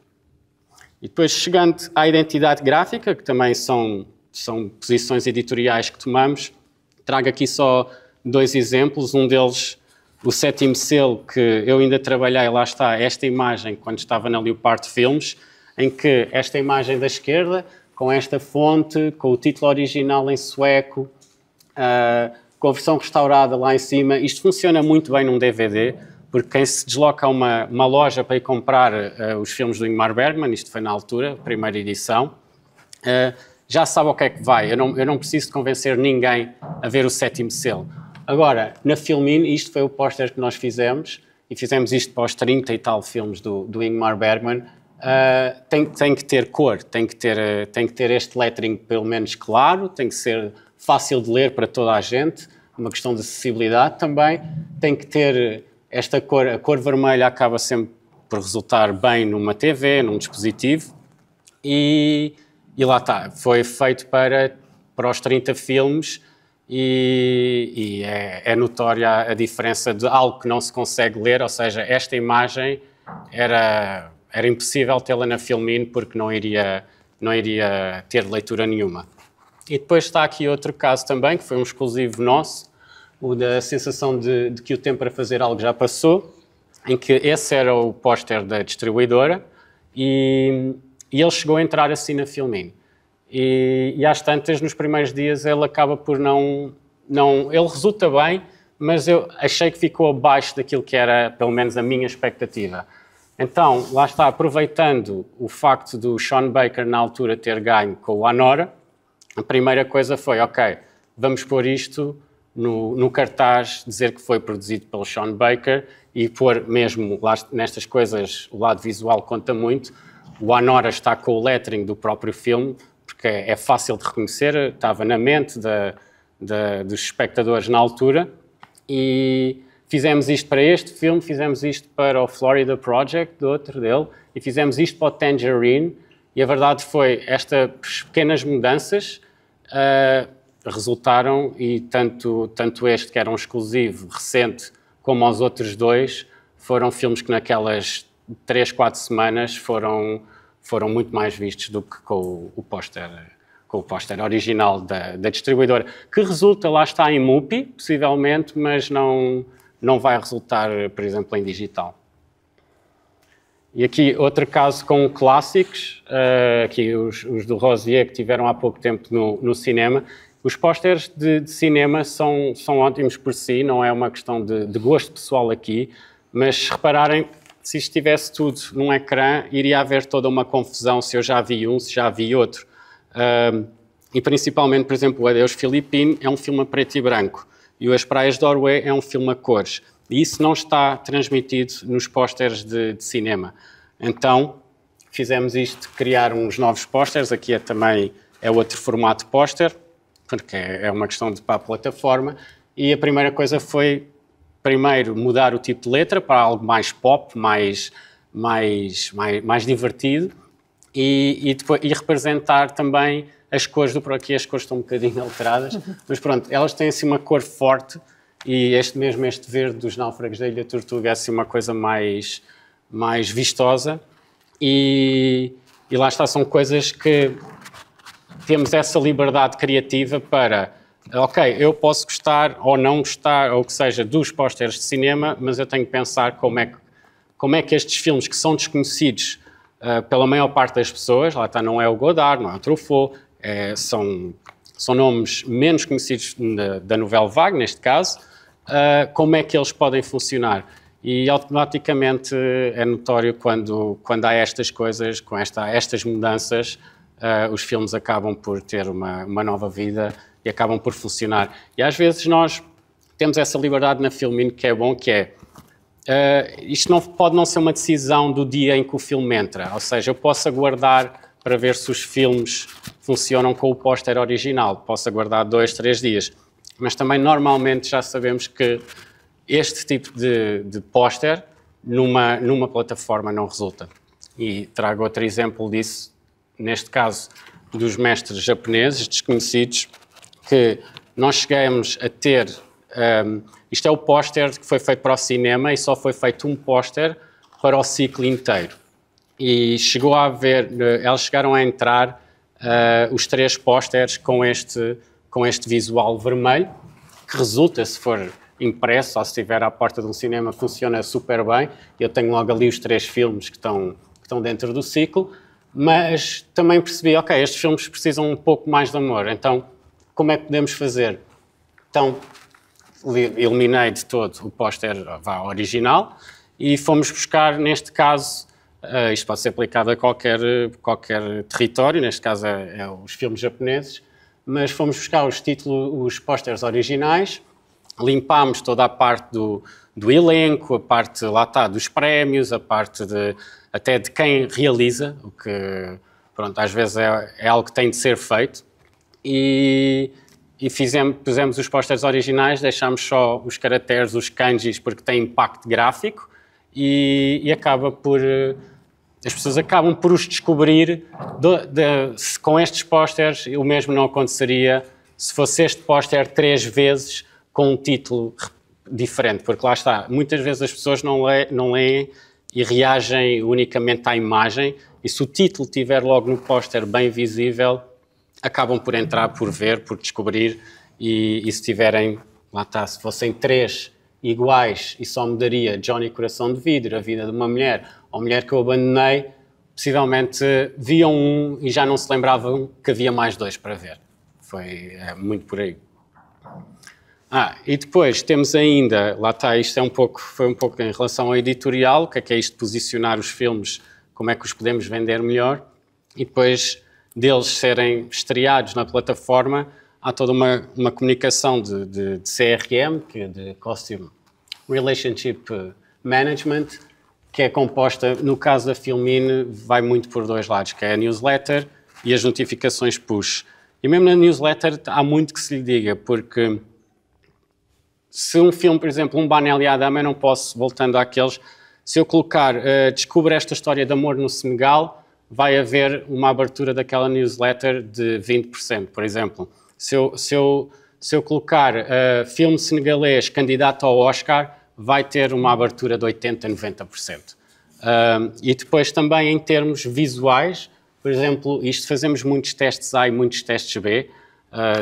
E depois, chegando à identidade gráfica, que também são posições editoriais que tomamos, trago aqui só 2 exemplos, um deles o Sétimo Selo, que eu ainda trabalhei, lá está, esta imagem, quando estava na Leopard Filmes, em que esta imagem da esquerda, com esta fonte, com o título original em sueco, com a versão restaurada lá em cima, isto funciona muito bem num DVD, porque quem se desloca a uma loja para ir comprar os filmes do Ingmar Bergman, isto foi na altura, primeira edição, já sabe o que é que vai. Eu não preciso de convencer ninguém a ver o Sétimo Selo. Agora, na Filmin, isto foi o póster que nós fizemos, e fizemos isto para os 30 e tal filmes do Ingmar Bergman. Tem que ter cor, tem que ter este lettering pelo menos claro, tem que ser fácil de ler para toda a gente, uma questão de acessibilidade também, tem que ter esta cor, a cor vermelha acaba sempre por resultar bem numa TV, num dispositivo, e lá está, foi feito para os 30 filmes, e é notória a diferença de algo que não se consegue ler, ou seja, esta imagem era impossível tê-la na Filmin porque não iria ter leitura nenhuma. E depois está aqui outro caso também, que foi um exclusivo nosso, o da sensação de que o tempo para fazer algo já passou, em que esse era o póster da distribuidora e ele chegou a entrar assim na Filmin. E às tantas, nos primeiros dias, ele acaba por não... Ele resulta bem, mas eu achei que ficou abaixo daquilo que era, pelo menos, a minha expectativa. Então, lá está, aproveitando o facto do Sean Baker, na altura, ter ganho com o Anora, a primeira coisa foi, ok, vamos pôr isto no cartaz, dizer que foi produzido pelo Sean Baker e pôr mesmo, lá, nestas coisas, o lado visual conta muito. O Anora está com o lettering do próprio filme, porque é fácil de reconhecer, estava na mente dos espectadores na altura, e fizemos isto para este filme, fizemos isto para o Florida Project, outro dele, e fizemos isto para o Tangerine, e a verdade foi, estas pequenas mudanças resultaram, e tanto este, que era um exclusivo recente, como os outros 2, foram filmes que naquelas 3, 4 semanas foram muito mais vistos do que com o póster original da distribuidora, que resulta, lá está, em MUPI, possivelmente, mas não vai resultar, por exemplo, em digital. E aqui outro caso com clássicos, aqui os do Rosier, que tiveram há pouco tempo no cinema, Os pósteres de cinema são ótimos por si, não é uma questão de gosto pessoal aqui, mas se repararem, se estivesse tudo num ecrã, iria haver toda uma confusão se eu já vi um, se já vi outro. E principalmente, por exemplo, o Adeus Filipino é um filme a preto e branco e o As Praias de Orway é um filme a cores. E isso não está transmitido nos pósteres de cinema. Então, fizemos isto, criar uns novos pósteres. Aqui também é outro formato de póster, porque é uma questão de para a plataforma. E a primeira coisa foi, primeiro, mudar o tipo de letra para algo mais pop, mais divertido e representar também as cores aqui as cores estão um bocadinho alteradas, mas pronto, elas têm assim uma cor forte e este verde dos Náufragos da Ilha Tortuga é assim uma coisa mais vistosa e lá está, são coisas que temos essa liberdade criativa para, ok, eu posso gostar ou não gostar, ou o que seja, dos pósteres de cinema, mas eu tenho que pensar como é que estes filmes que são desconhecidos pela maior parte das pessoas, lá está, não é o Godard, não é o Truffaut, são nomes menos conhecidos da Nouvelle Vague, neste caso, como é que eles podem funcionar. E automaticamente é notório quando há estas coisas, com estas mudanças, os filmes acabam por ter uma nova vida e acabam por funcionar. E às vezes nós temos essa liberdade na Filmin que é bom, que é isto pode não ser uma decisão do dia em que o filme entra, ou seja, eu posso aguardar para ver se os filmes funcionam com o póster original, posso aguardar 2, 3 dias, mas também normalmente já sabemos que este tipo de póster numa plataforma não resulta. E trago outro exemplo disso, neste caso dos mestres japoneses desconhecidos, que nós chegamos a ter, isto é o póster que foi feito para o cinema e só foi feito um póster para o ciclo inteiro. E chegou a haver, eles chegaram a entrar os 3 pósteres com este visual vermelho, que resulta, se for impresso ou se estiver à porta de um cinema, funciona super bem. Eu tenho logo ali os 3 filmes que estão dentro do ciclo, mas também percebi, ok, estes filmes precisam um pouco mais de amor, então como é que podemos fazer? Então eliminei de todo o póster original e fomos buscar, neste caso, isto pode ser aplicado a qualquer território, neste caso é os filmes japoneses, mas fomos buscar os pósteres originais, limpámos toda a parte do elenco, a parte, lá está, dos prémios, a parte até de quem realiza, o que, pronto, às vezes é algo que tem de ser feito, e pusemos os pósteres originais, deixámos só os caracteres, os kanjis, porque tem impacto gráfico, e acaba por... As pessoas acabam por os descobrir com estes pósteres. O mesmo não aconteceria se fosse este póster 3 vezes com um título diferente, porque lá está, muitas vezes as pessoas não leem e reagem unicamente à imagem, e se o título estiver logo no póster bem visível, acabam por entrar, por ver, por descobrir, e se tiverem, lá está, se fossem 3 iguais e só mudaria Johnny Coração de Vidro, A Vida de uma Mulher, ou Mulher que eu Abandonei, possivelmente viam um e já não se lembravam que havia mais 2 para ver. Foi muito por aí. E depois temos ainda, lá está, isto foi um pouco em relação ao editorial, o que é isto de posicionar os filmes, como é que os podemos vender melhor, e depois deles serem estreados na plataforma, há toda uma comunicação de CRM, que é de Costume Relationship Management, que é composta, no caso da Filmin, vai muito por 2 lados, que é a newsletter e as notificações push. E mesmo na newsletter há muito que se lhe diga, porque se um filme, por exemplo, um Banel e a Dama, eu não posso, voltando àqueles, se eu colocar descubra esta história de amor no Senegal, vai haver uma abertura daquela newsletter de 20%, por exemplo. Se eu colocar filme senegalês candidato ao Oscar, vai ter uma abertura de 80% a 90%. E depois também em termos visuais, por exemplo, isto fazemos muitos testes A e muitos testes B,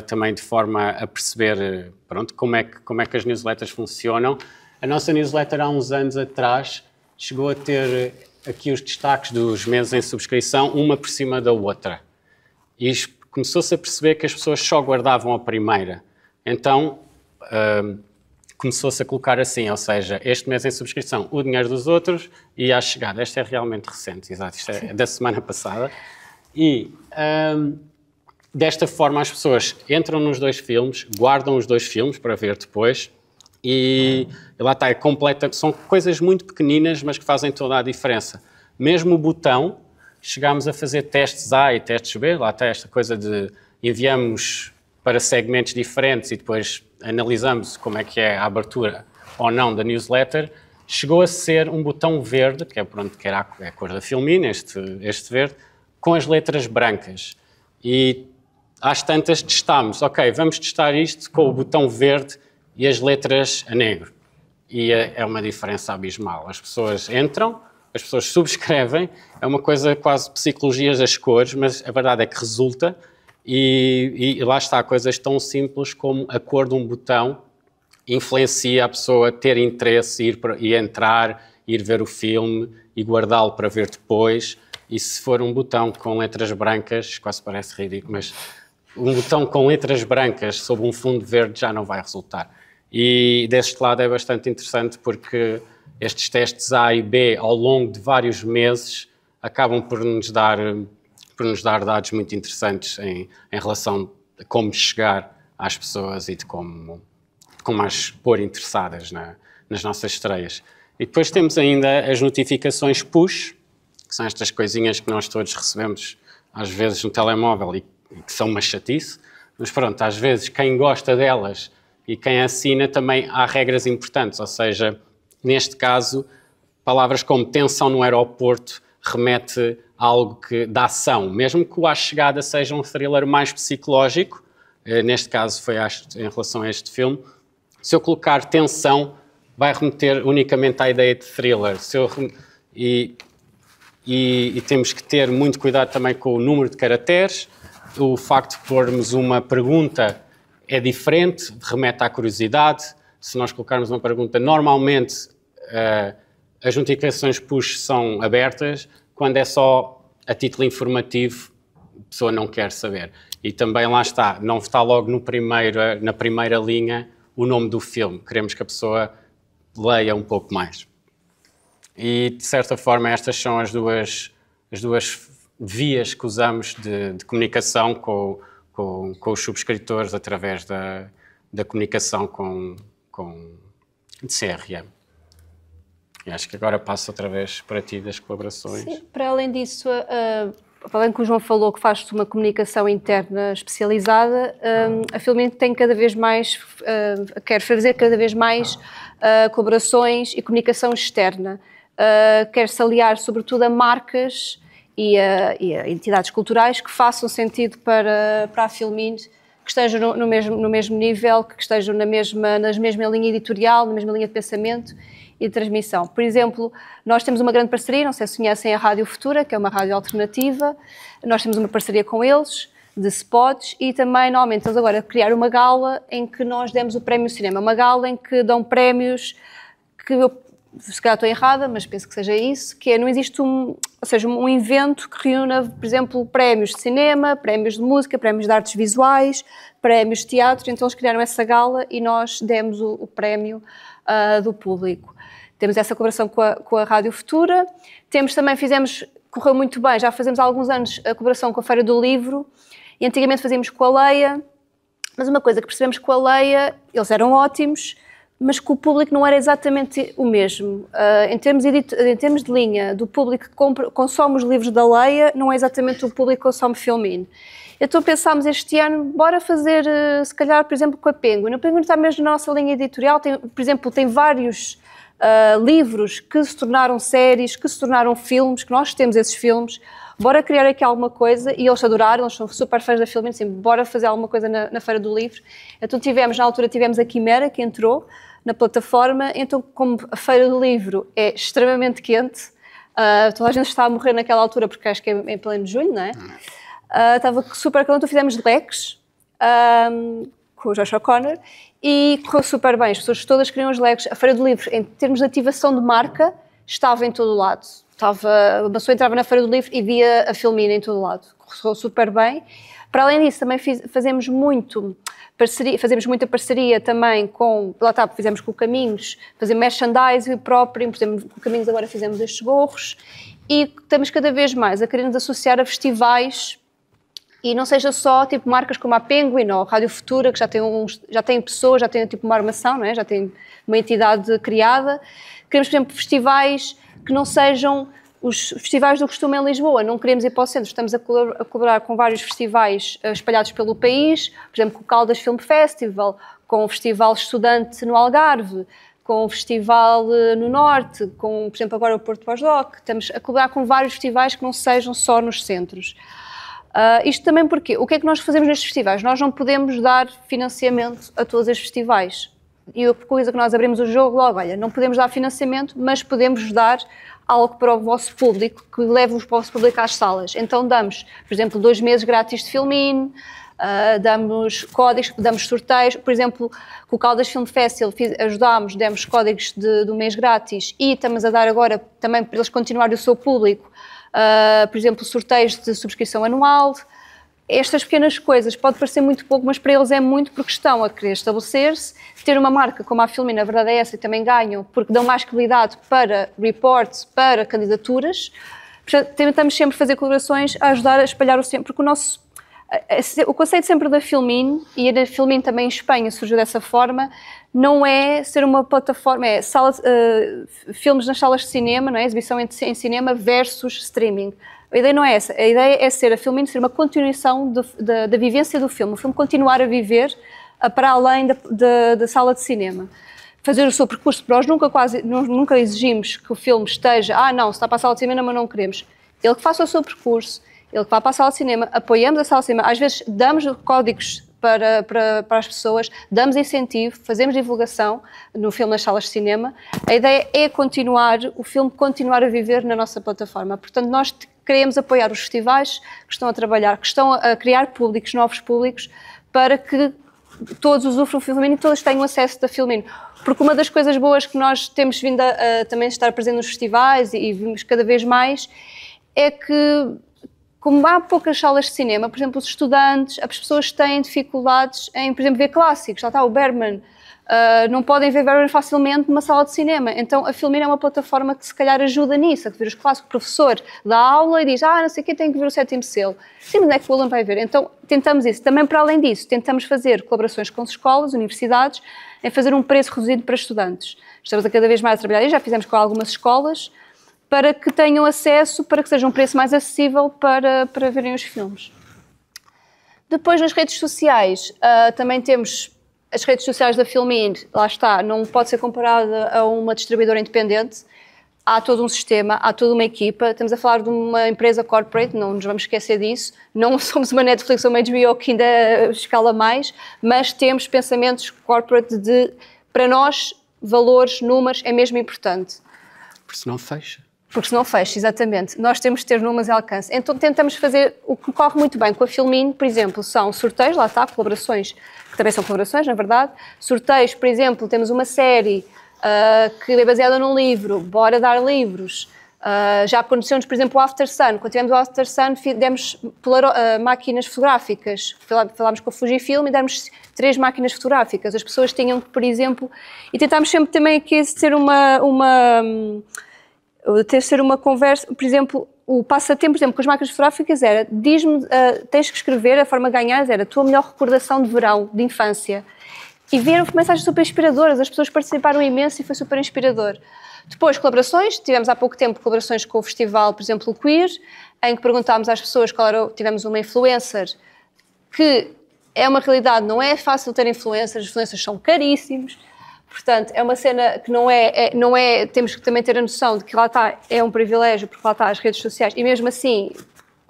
também de forma a perceber pronto, como é que as newsletters funcionam. A nossa newsletter há uns anos atrás chegou a ter aqui os destaques dos meses em subscrição, uma por cima da outra. Isto começou-se a perceber que as pessoas só guardavam a primeira. Então, começou-se a colocar assim, ou seja, este mês em subscrição, o dinheiro dos outros e à chegada. Esta é realmente recente, exato, isto é da semana passada. E desta forma as pessoas entram nos 2 filmes, guardam os 2 filmes para ver depois e lá está, é completa. São coisas muito pequeninas, mas que fazem toda a diferença. Mesmo o botão, chegámos a fazer testes A e testes B, lá está esta coisa de enviamos para segmentos diferentes e depois analisamos como é que é a abertura ou não da newsletter, chegou a ser um botão verde, que é pronto, que era a cor da Filmin, este verde, com as letras brancas. E às tantas testámos, ok, vamos testar isto com o botão verde e as letras a negro. E é uma diferença abismal. As pessoas entram, as pessoas subscrevem, é uma coisa quase psicologia das cores, mas a verdade é que resulta. E lá está, coisas tão simples como a cor de um botão influencia a pessoa a ter interesse e entrar, ir ver o filme e guardá-lo para ver depois. E se for um botão com letras brancas, quase parece ridículo, mas um botão com letras brancas sob um fundo verde já não vai resultar. E deste lado é bastante interessante porque estes testes A e B ao longo de vários meses acabam por nos dar dados muito interessantes em relação a como chegar às pessoas e de como as pôr interessadas nas nossas estreias. E depois temos ainda as notificações push, que são estas coisinhas que nós todos recebemos às vezes no telemóvel e que são uma chatice, mas pronto, às vezes quem gosta delas e quem assina também há regras importantes, ou seja, neste caso, palavras como tensão no aeroporto remete a algo que dá ação, mesmo que o À Chegada seja um thriller mais psicológico, neste caso foi em relação a este filme, se eu colocar tensão, vai remeter unicamente à ideia de thriller. E temos que ter muito cuidado também com o número de caracteres, o facto de pormos uma pergunta é diferente, remete à curiosidade. Se nós colocarmos uma pergunta, normalmente as notificações push são abertas, quando é só a título informativo, a pessoa não quer saber. E também lá está, não está logo na primeira linha o nome do filme. Queremos que a pessoa leia um pouco mais. E, de certa forma, estas são as duas vias que usamos de comunicação com os subscritores através da comunicação de CRM. E acho que agora passo outra vez para ti das colaborações. Sim, para além disso, além que o João falou que faz uma comunicação interna especializada, a Filmin tem cada vez mais, quer fazer cada vez mais colaborações e comunicação externa. Quer-se aliar sobretudo a marcas e a entidades culturais que façam sentido para a Filmin, que estejam no mesmo nível, que estejam na mesma linha editorial, na mesma linha de pensamento e de transmissão. Por exemplo, nós temos uma grande parceria, não sei se conhecem a Rádio Futura, que é uma rádio alternativa, nós temos uma parceria com eles, de spots, e também, normalmente, estamos agora a criar uma gala em que nós demos o Prémio Cinema, uma gala em que dão prémios que eu, se calhar estou errada, mas penso que seja isso, que não existe um evento que reúna, por exemplo, prémios de cinema, prémios de música, prémios de artes visuais, prémios de teatro, então eles criaram essa gala e nós demos o prémio do público. Temos essa colaboração com a Rádio Futura, correu muito bem, já fazemos há alguns anos a colaboração com a Feira do Livro, e antigamente fazíamos com a Leia, mas uma coisa que percebemos com a Leia, eles eram ótimos, mas que o público não era exatamente o mesmo. Em termos de linha, do público que consome os livros da Leia, não é exatamente o público que consome Filmin. Então pensámos este ano, bora fazer, se calhar, por exemplo, com a Penguin. A Penguin está mesmo na nossa linha editorial, por exemplo, tem vários livros que se tornaram séries, que se tornaram filmes, que nós temos esses filmes, bora criar aqui alguma coisa, e eles adoraram, eles são super fãs da Filmin, assim, bora fazer alguma coisa na Feira do Livro. Então na altura tivemos a Quimera, que entrou na plataforma, então como a Feira do Livro é extremamente quente, toda a gente está a morrer naquela altura, porque acho que é em pleno julho, não é? Estava super calor, então fizemos leques com o Josh O'Connor e correu super bem, as pessoas todas queriam os leques. A Feira do Livro, em termos de ativação de marca, estava em todo o lado. uma pessoa entrava na Feira do Livro e via a Filmin em todo lado. Correu super bem. Para além disso, também fazemos muita parceria também com, lá está, fizemos com o Caminhos, fazemos merchandising próprio, por exemplo, com o Caminhos agora fizemos estes gorros, e estamos cada vez mais a querer nos associar a festivais, e não seja só tipo marcas como a Penguin ou a Rádio Futura, que já tem pessoas, já tem tipo uma armação, não é? Já tem uma entidade criada. Queremos, por exemplo, festivais que não sejam os festivais do costume em Lisboa, não queremos ir para o centro, estamos a colaborar com vários festivais espalhados pelo país, por exemplo, com o Caldas Film Festival, com o Festival Estudante no Algarve, com o Festival no Norte, com, por exemplo, agora o Porto Pós-Doc. Estamos a colaborar com vários festivais que não sejam só nos centros. Isto também porque, o que é que nós fazemos nestes festivais? Nós não podemos dar financiamento a todos os festivais. E a coisa que nós abrimos o jogo logo, olha, não podemos dar financiamento, mas podemos dar algo para o vosso público, que leve o vosso público às salas. Então damos, por exemplo, 2 meses grátis de Filmin, damos códigos, damos sorteios, por exemplo, com o Caldas Film Festival demos códigos do mês grátis e estamos a dar agora também para eles continuarem o seu público, por exemplo, sorteios de subscrição anual. Estas pequenas coisas, pode parecer muito pouco, mas para eles é muito porque estão a querer estabelecer-se, ter uma marca como a Filmin, na verdade é essa, e também ganham, porque dão mais credibilidade para reports, para candidaturas. Portanto, tentamos sempre fazer colaborações a ajudar a espalhar o sempre, porque o conceito sempre da Filmin, e a Filmin também em Espanha surgiu dessa forma, não é ser uma plataforma, é filmes nas salas de cinema, não é? Exibição em cinema versus streaming. A ideia não é essa, a ideia é ser a Filmin, ser uma continuação da vivência do filme, o filme continuar a viver para além da sala de cinema. Fazer o seu percurso, nós nunca exigimos que o filme esteja, não, se está para a sala de cinema, mas não queremos. Ele que faça o seu percurso, ele que vá para a sala de cinema, apoiamos a sala de cinema, às vezes damos códigos para as pessoas, damos incentivo, fazemos divulgação no filme nas salas de cinema. A ideia é o filme continuar a viver na nossa plataforma. Portanto, nós queremos apoiar os festivais que estão a trabalhar, que estão a criar públicos, novos públicos, para que todos usufruam do Filmin e todos tenham acesso da Filmin. Porque uma das coisas boas que nós temos vindo a também estar presente nos festivais e vimos cada vez mais é que, como há poucas salas de cinema, por exemplo, os estudantes, as pessoas têm dificuldades em, por exemplo, ver clássicos. Lá está o Bergman. Não podem ver Bergman facilmente numa sala de cinema. Então, a Filmin é uma plataforma que, se calhar, ajuda nisso, a ver os clássicos. O professor dá aula e diz, não sei quem tem que ver o 7º selo. Sim, mas é que o aluno vai ver. Então, tentamos isso. Também, para além disso, tentamos fazer colaborações com as escolas, universidades, em fazer um preço reduzido para estudantes. Estamos a cada vez mais a trabalhar, e já fizemos com algumas escolas, para que tenham acesso, para que seja um preço mais acessível para verem os filmes. Depois, nas redes sociais, também temos as redes sociais da Filmin, lá está, não pode ser comparada a uma distribuidora independente. Há todo um sistema, há toda uma equipa. Estamos a falar de uma empresa corporate, não nos vamos esquecer disso. Não somos uma Netflix ou uma HBO que ainda escala mais, mas temos pensamentos corporate para nós, valores, números, é mesmo importante. Porque senão fecha. Porque senão fecha, exatamente. Nós temos de ter números e alcance. Então tentamos fazer o que corre muito bem com a Filmin, por exemplo, são sorteios, lá está, colaborações, que também são colaborações, na verdade. Sorteios, por exemplo, temos uma série que é baseada num livro, Bora Dar Livros. Já aconteceu-nos, por exemplo, o After Sun. Quando tivemos o After Sun, demos máquinas fotográficas. Falámos com a Fujifilm e demos 3 máquinas fotográficas. As pessoas tinham que, por exemplo... E tentámos sempre também aqui ter uma conversa, por exemplo, o passatempo, por exemplo, com as máquinas fotográficas era, diz-me, tens que escrever, a forma de ganhar era a tua melhor recordação de verão, de infância. E viram mensagens super inspiradoras, as pessoas participaram imenso e foi super inspirador. Depois, colaborações, tivemos há pouco tempo colaborações com o festival, por exemplo, o Queer, em que perguntámos às pessoas tivemos uma influencer, que é uma realidade, não é fácil ter influencers, os influencers são caríssimos. Portanto, é uma cena que não é, temos que também ter a noção de que lá está, é um privilégio, porque lá está as redes sociais, e mesmo assim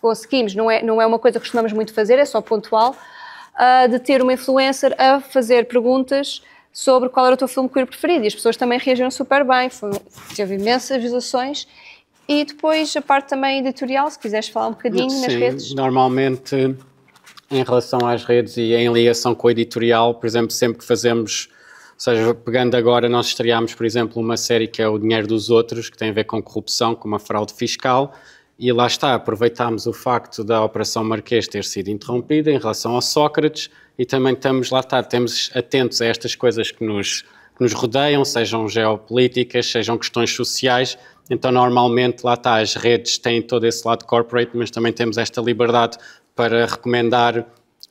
conseguimos, não é uma coisa que costumamos muito fazer, é só pontual, de ter uma influencer a fazer perguntas sobre qual era o teu filme queer preferido, e as pessoas também reagiram super bem, teve imensas visualizações. E depois a parte também editorial, se quiseres falar um bocadinho nas redes. Normalmente, em relação às redes e em ligação com o editorial, por exemplo, sempre que fazemos seja, pegando agora, nós estreámos, por exemplo, uma série que é O Dinheiro dos Outros, que tem a ver com corrupção, com uma fraude fiscal, e lá está, aproveitámos o facto da Operação Marquês ter sido interrompida em relação ao Sócrates, e também estamos atentos a estas coisas que nos rodeiam, sejam geopolíticas, sejam questões sociais. Então, normalmente, lá está, as redes têm todo esse lado corporate, mas também temos esta liberdade para recomendar,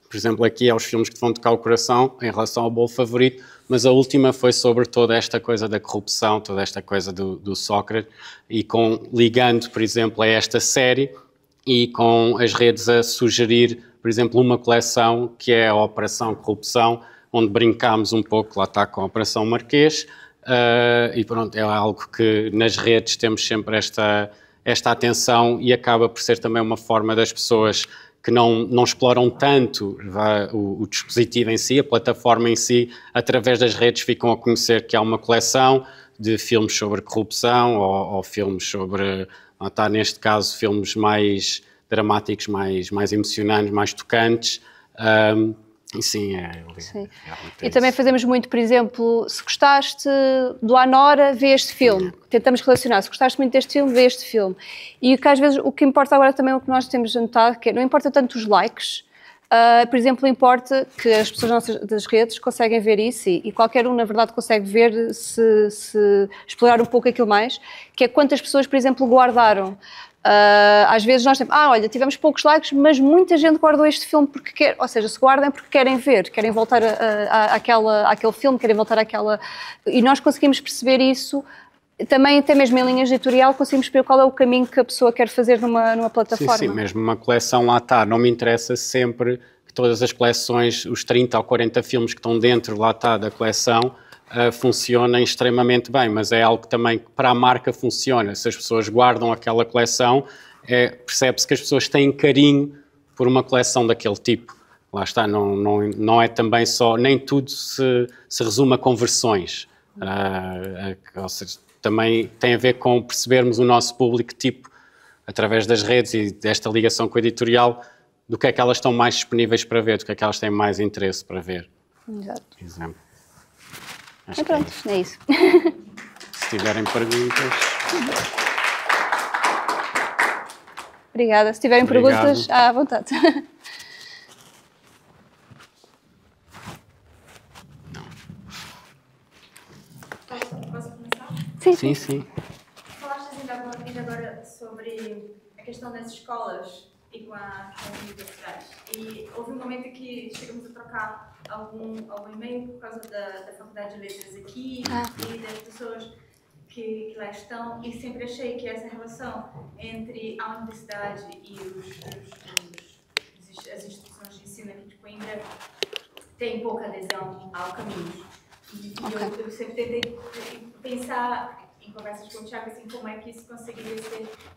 por exemplo, aqui aos filmes que te vão tocar o coração, em relação ao bolo favorito, mas a última foi sobre toda esta coisa da corrupção, toda esta coisa do Sócrates, e ligando, por exemplo, a esta série, e com as redes a sugerir, por exemplo, uma coleção que é a Operação Corrupção, onde brincámos um pouco, lá está, com a Operação Marquês, e pronto, é algo que nas redes temos sempre esta atenção, e acaba por ser também uma forma das pessoas que não exploram tanto o dispositivo em si, a plataforma em si, através das redes ficam a conhecer que há uma coleção de filmes sobre corrupção ou filmes sobre, lá está, neste caso, filmes mais dramáticos, mais emocionantes, mais tocantes. E sim, sim. E também fazemos muito, por exemplo, se gostaste do Anora, vê este filme. Tentamos relacionar, se gostaste muito deste filme, vê este filme. E que às vezes o que importa agora também, o que nós temos notado, que não importa tanto os likes, por exemplo, importa que as pessoas das redes conseguem ver isso, e qualquer um, na verdade, consegue ver se explorar um pouco aquilo mais, que é quantas pessoas, por exemplo, guardaram. Às vezes nós temos, olha, tivemos poucos likes, mas muita gente guardou este filme porque quer, ou seja, se guardam porque querem ver, querem voltar àquele filme, querem voltar àquela... E nós conseguimos perceber isso, também até mesmo em linha editorial, conseguimos perceber qual é o caminho que a pessoa quer fazer numa plataforma. Sim, mesmo uma coleção lá está, não me interessa sempre que todas as coleções, os 30 ou 40 filmes que estão dentro lá está da coleção, funcionem extremamente bem, mas é algo que também para a marca funciona. Se as pessoas guardam aquela coleção, percebe-se que as pessoas têm carinho por uma coleção daquele tipo. Lá está, não é também só, nem tudo se resume a conversões. Ou seja, também tem a ver com percebermos o nosso público tipo, através das redes e desta ligação com a editorial, do que é que elas estão mais disponíveis para ver, do que é que elas têm mais interesse para ver. Exato. Por exemplo. E pronto, é isso. Se tiverem perguntas... Obrigada. Se tiverem perguntas, à vontade. Posso começar? Sim. Falaste ainda agora sobre a questão das escolas e com as universidades. E houve um momento que chegamos a trocar algum e-mail por causa da Faculdade de Letras aqui e das pessoas que lá estão, e sempre achei que essa relação entre a universidade e as instituições de ensino aqui de Coimbra tem pouca adesão ao Caminhos. E eu sempre tentei pensar em conversas com o Tiago, assim, como é que isso conseguiria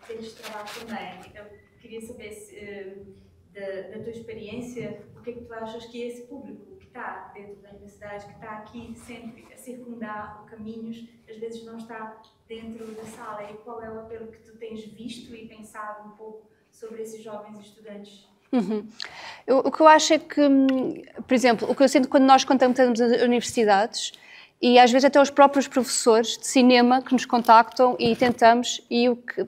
ser destravado também. Então, queria saber da tua experiência, o que é que tu achas que esse público que está dentro da universidade, que está aqui sempre a circundar o Caminhos, às vezes não está dentro da sala, e qual é o apelo que tu tens visto e pensado um pouco sobre esses jovens estudantes? O que eu acho é que, por exemplo, o que eu sinto quando nós contactamos as universidades, e às vezes até os próprios professores de cinema que nos contactam e tentamos, e o que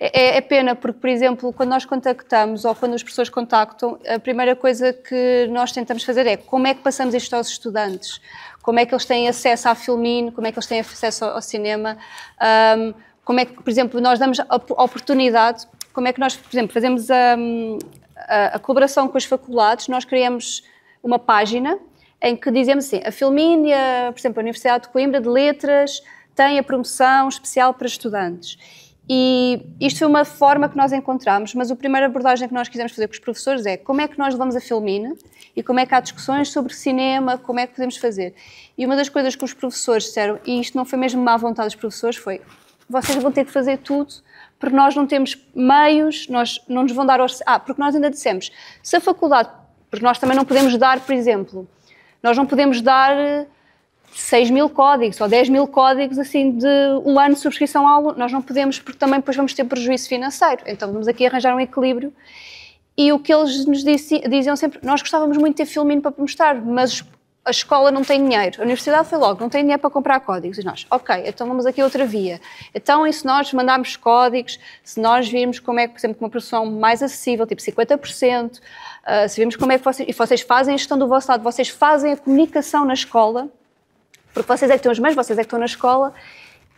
é pena, porque, por exemplo, quando nós contactamos ou quando as pessoas contactam, a primeira coisa que nós tentamos fazer é como é que passamos isto aos estudantes, como é que eles têm acesso à Filmin, como é que eles têm acesso ao cinema, como é que, por exemplo, nós damos a oportunidade, como é que nós, por exemplo, fazemos a colaboração com as faculdades, nós criamos uma página em que dizemos assim, a Filmin, por exemplo, a Universidade de Coimbra de Letras tem a promoção especial para estudantes. E isto foi uma forma que nós encontramos, mas a primeira abordagem que nós quisemos fazer com os professores é como é que nós levamos a Filmin e como é que há discussões sobre cinema, como é que podemos fazer. E uma das coisas que os professores disseram, e isto não foi mesmo má vontade dos professores, foi vocês vão ter que fazer tudo porque nós não temos meios, nós não nos vão dar... porque nós ainda dissemos, se a faculdade... Porque nós também não podemos dar, por exemplo, nós não podemos dar 6.000 códigos ou 10.000 códigos assim de um ano de subscrição ao aluno. Nós não podemos, porque também depois vamos ter prejuízo financeiro. Então vamos aqui arranjar um equilíbrio. E o que eles nos diziam sempre, nós gostávamos muito de ter Filmin para mostrar, mas a escola não tem dinheiro, a universidade foi logo, não tem dinheiro para comprar códigos. E nós, ok, então vamos aqui a outra via. Então, e se nós mandarmos códigos, se nós virmos como é que, por exemplo, uma produção mais acessível, tipo 50%, se virmos como é que vocês fazem a gestão do vosso lado, vocês fazem a comunicação na escola, porque vocês é que estão os meios, vocês é que estão na escola,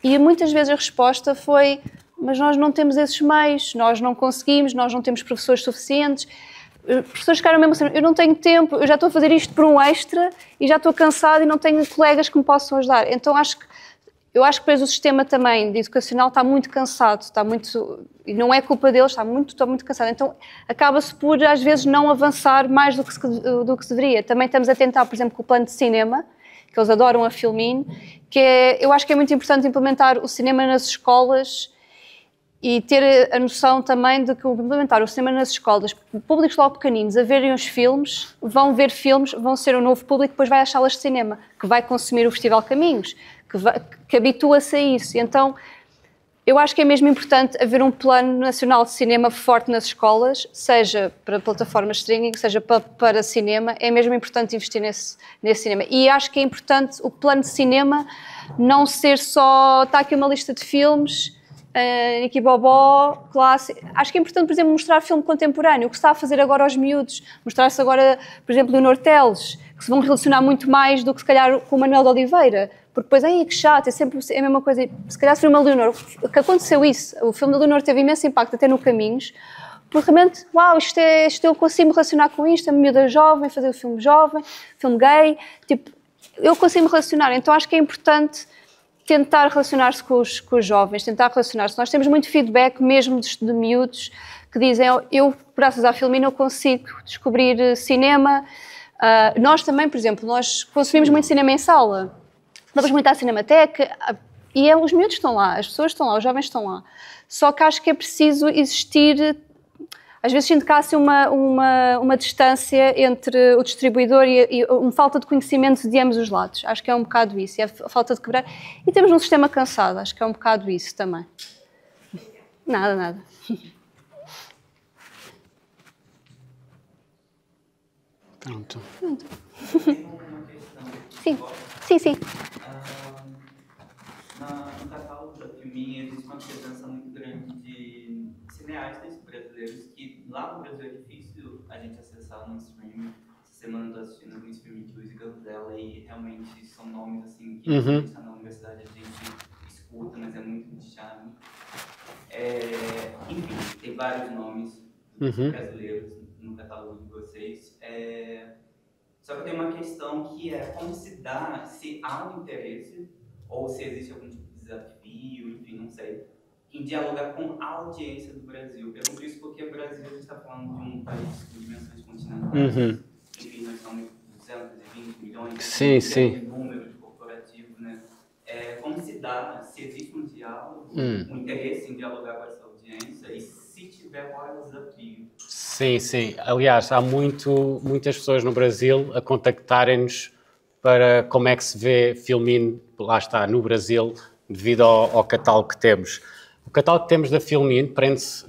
e muitas vezes a resposta foi, mas nós não temos esses meios, nós não conseguimos, nós não temos professores suficientes. As pessoas ficaram mesmo assim, eu não tenho tempo, eu já estou a fazer isto por um extra e já estou cansada e não tenho colegas que me possam ajudar. Então eu acho que depois o sistema também de educacional está muito cansado, e não é culpa deles, está muito cansado. Então acaba-se por às vezes não avançar mais do que se deveria. Também estamos a tentar, por exemplo, com o plano de cinema, que eles adoram a Filmin, eu acho que é muito importante implementar o cinema nas escolas e ter a noção também de que implementar o cinema nas escolas, públicos logo pequeninos, a verem os filmes, vão ver filmes, vão ser o novo público que depois vai às salas de cinema, que vai consumir o Festival Caminhos, que habitua-se a isso. Então, eu acho que é mesmo importante haver um plano nacional de cinema forte nas escolas, seja para plataformas de streaming, seja para cinema, é mesmo importante investir nesse cinema. E acho que é importante o plano de cinema não ser só, está aqui uma lista de filmes, Niki Bobó, clássico. Acho que é importante, por exemplo, mostrar filme contemporâneo, o que se está a fazer agora aos miúdos, mostrar-se agora, por exemplo, Leonor Teles, que se vão relacionar muito mais do que se calhar com o Manuel de Oliveira, porque depois, que chato, é sempre a mesma coisa. Se calhar se for uma Leonor, que aconteceu isso, o filme da Leonor teve imenso impacto até no Caminhos, porque realmente, uau, isto eu consigo me relacionar com isto, a miúda jovem, fazer o filme jovem, filme gay, tipo, eu consigo me relacionar, então acho que é importante tentar relacionar-se com os jovens, tentar relacionar-se. Nós temos muito feedback mesmo de miúdos que dizem, eu, graças à Filmin, eu consigo descobrir cinema. Nós também, por exemplo, nós consumimos muito cinema em sala. Vamos muito à Cinemateca e os miúdos estão lá, as pessoas estão lá, os jovens estão lá. Só que acho que é preciso existir... Às vezes sinto que há assim, uma distância entre o distribuidor e uma falta de conhecimento de ambos os lados. Acho que é um bocado isso, é a falta de quebrar. E temos um sistema cansado, acho que é um bocado isso também. Nada. Pronto. Sim. No catálogo da Filmin existe uma presença muito grande de cineastas brasileiros que lá no Brasil é difícil a gente acessar no streaming. Essa semana eu estou assistindo algum streaming de Luiz e Gandela e realmente são nomes assim que a gente está na universidade, a gente escuta, mas é muito nichado. Enfim, tem vários nomes brasileiros no catálogo de vocês. Só que eu tenho uma questão que é como se dá, se há um interesse ou se existe algum tipo de desafio, enfim, não sei, em dialogar com a audiência do Brasil. Eu pergunto isso porque o Brasil, a gente está falando de um país com dimensões continentais, enfim, nós somos 220 milhões de número de corporativo, né? Como se dá, se existe um diálogo, um interesse em dialogar com essa audiência e se tiver, qual é o desafio? Sim. Aliás, há muitas pessoas no Brasil a contactarem-nos para como é que se vê Filmin, lá está, no Brasil, devido ao catálogo que temos. O catálogo que temos da Filmin prende-se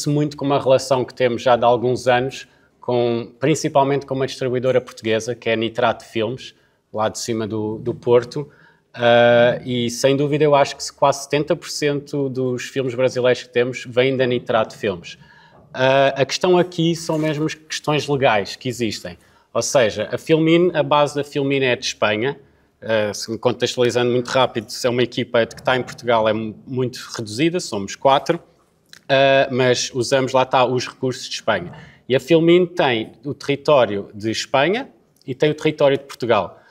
muito com uma relação que temos já de alguns anos, principalmente com uma distribuidora portuguesa, que é a Nitrato Filmes, lá de cima do Porto, e sem dúvida eu acho que quase 70% dos filmes brasileiros que temos vêm da Nitrato Filmes. A questão aqui são mesmo as questões legais que existem. Ou seja, a base da Filmin é de Espanha, contextualizando muito rápido, se é uma equipa que está em Portugal é muito reduzida, somos 4, mas usamos lá os recursos de Espanha. E a Filmin tem o território de Espanha e tem o território de Portugal.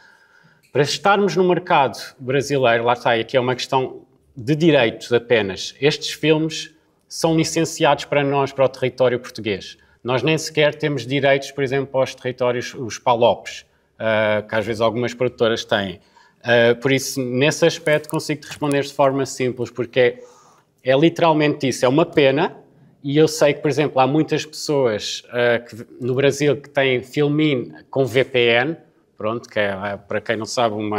Para estarmos no mercado brasileiro, lá está, e aqui é uma questão de direitos apenas, estes filmes são licenciados para nós, para o território português. Nós nem sequer temos direitos, por exemplo, aos territórios, os PALOPs, que às vezes algumas produtoras têm. Por isso, nesse aspecto, consigo-te responder de forma simples, porque é literalmente isso, é uma pena, e eu sei que, por exemplo, há muitas pessoas no Brasil que têm Filmin com VPN, pronto, que é, para quem não sabe, um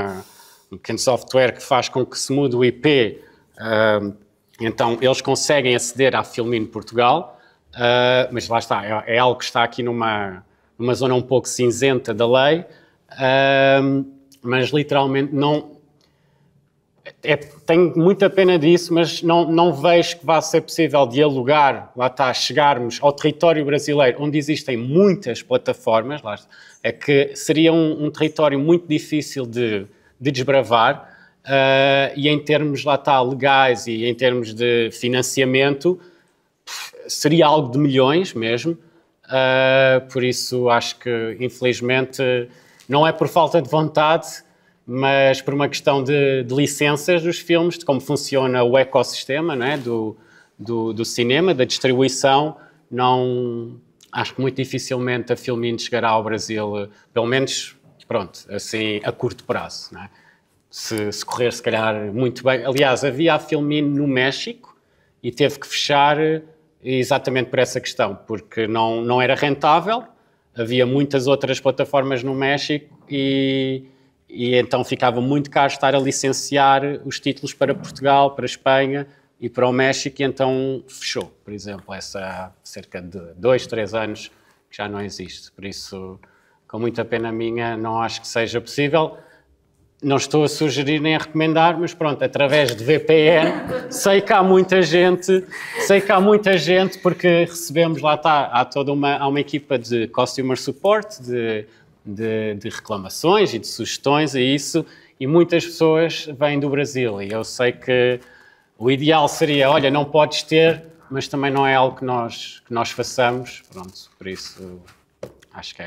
pequeno software que faz com que se mude o IP, então eles conseguem aceder à Filmin Portugal, mas lá está, é algo que está aqui numa zona um pouco cinzenta da lei, mas literalmente não... tenho muita pena disso, mas não vejo que vá ser possível dialogar, lá está, chegarmos ao território brasileiro, onde existem muitas plataformas, lá está, é que seria um território muito difícil de desbravar, e em termos, lá está, legais e em termos de financiamento, seria algo de milhões mesmo, por isso acho que, infelizmente, não é por falta de vontade, mas por uma questão de licenças dos filmes, de como funciona o ecossistema, não é? do cinema, da distribuição, não, acho que muito dificilmente a Filmin chegará ao Brasil, pelo menos, pronto, assim, a curto prazo, não é? Se correr, se calhar, muito bem. Aliás, havia a Filmin no México e teve que fechar exatamente por essa questão, porque não era rentável, havia muitas outras plataformas no México e então ficava muito caro estar a licenciar os títulos para Portugal, para a Espanha e para o México, e então fechou, por exemplo, essa há cerca de 2, 3 anos que já não existe. Por isso, com muita pena minha, não acho que seja possível. Não estou a sugerir nem a recomendar, mas pronto, através de VPN, sei que há muita gente, porque recebemos, lá está, há uma equipa de customer support, de reclamações e de sugestões a isso, e muitas pessoas vêm do Brasil, e eu sei que o ideal seria, olha, não podes ter, mas também não é algo que nós façamos, pronto, por isso acho que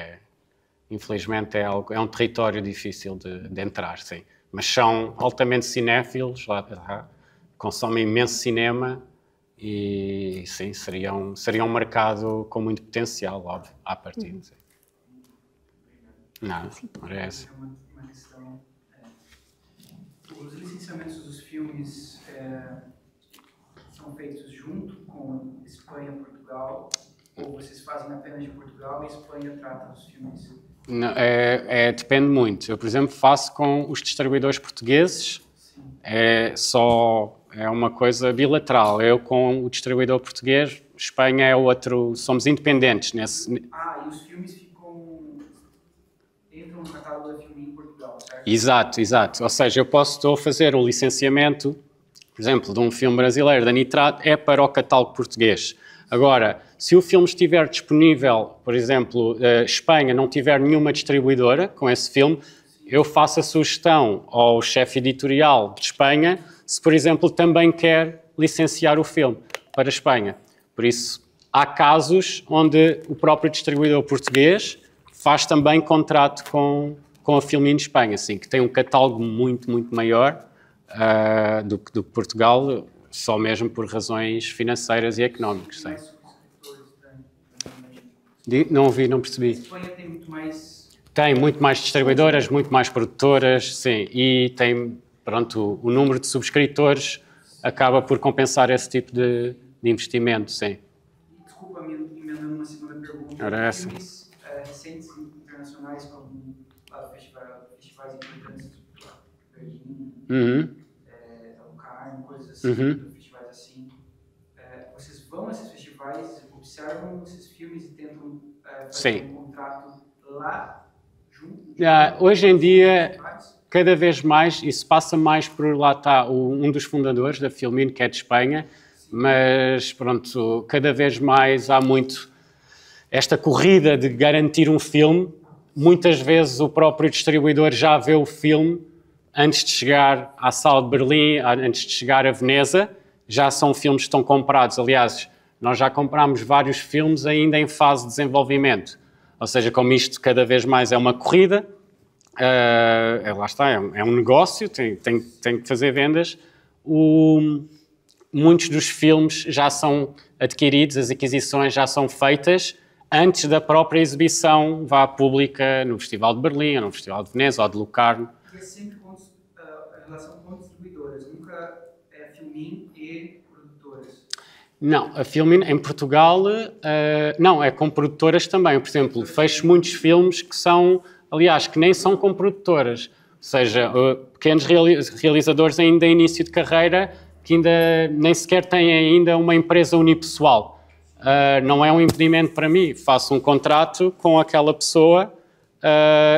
infelizmente é um território difícil de entrar, sim. Mas são altamente cinéfilos, consomem imenso cinema e, sim, seria um mercado com muito potencial, óbvio, à partida. Sim. Nada, parece. Uma questão. Os licenciamentos dos filmes são feitos junto com Espanha e Portugal? Ou vocês fazem apenas de Portugal e Espanha trata os filmes? Não, depende muito. Eu, por exemplo, faço com os distribuidores portugueses. Sim. É uma coisa bilateral. Eu com o distribuidor português, Espanha é outro. Somos independentes nesse. E os filmes entram no catálogo da Filmin em Portugal, certo? Exato. Ou seja, estou a fazer o licenciamento, por exemplo, de um filme brasileiro da Nitrato, é para o catálogo português. Agora, se o filme estiver disponível, por exemplo, Espanha não tiver nenhuma distribuidora com esse filme, eu faço a sugestão ao chefe editorial de Espanha se, por exemplo, também quer licenciar o filme para Espanha. Por isso, há casos onde o próprio distribuidor português faz também contrato com a Filmin de Espanha, assim, que tem um catálogo muito, muito maior do que Portugal, só mesmo por razões financeiras e económicas. Sim. Não ouvi, não percebi. A Espanha tem muito mais... Tem muito mais distribuidoras, muito mais produtoras, sim, e tem, pronto, o número de subscritores acaba por compensar esse tipo de investimento, sim. Desculpa, me emendando uma segunda pergunta. Era essa. Filmes recentes internacionais, como festivais importantes do Berlim, Locarno, coisas assim, festivais assim, vocês vão a esses festivais, observam esses filmes e tentam fazer um contrato lá junto? Hoje em dia, cada vez mais, isso passa mais por, lá está, um dos fundadores da Filmin, que é de Espanha, mas pronto, cada vez mais há muito esta corrida de garantir um filme. Muitas vezes o próprio distribuidor já vê o filme antes de chegar à sala de Berlim, antes de chegar a Veneza, já são filmes que estão comprados. Aliás, nós já comprámos vários filmes ainda em fase de desenvolvimento. Ou seja, como isto cada vez mais é uma corrida, lá está, é um negócio, tem que fazer vendas. Muitos dos filmes já são adquiridos, as aquisições já são feitas antes da própria exibição vá pública no Festival de Berlim, ou no Festival de Veneza, ou de Locarno. E é sempre a relação com distribuidoras, nunca é Filmin e produtoras? Não, a Filmin em Portugal, não, é com produtoras também. Por exemplo, fecho muitos filmes que são, aliás, que nem são com produtoras. Ou seja, pequenos realizadores ainda em início de carreira que ainda nem sequer têm ainda uma empresa unipessoal. Não é um impedimento para mim. Faço um contrato com aquela pessoa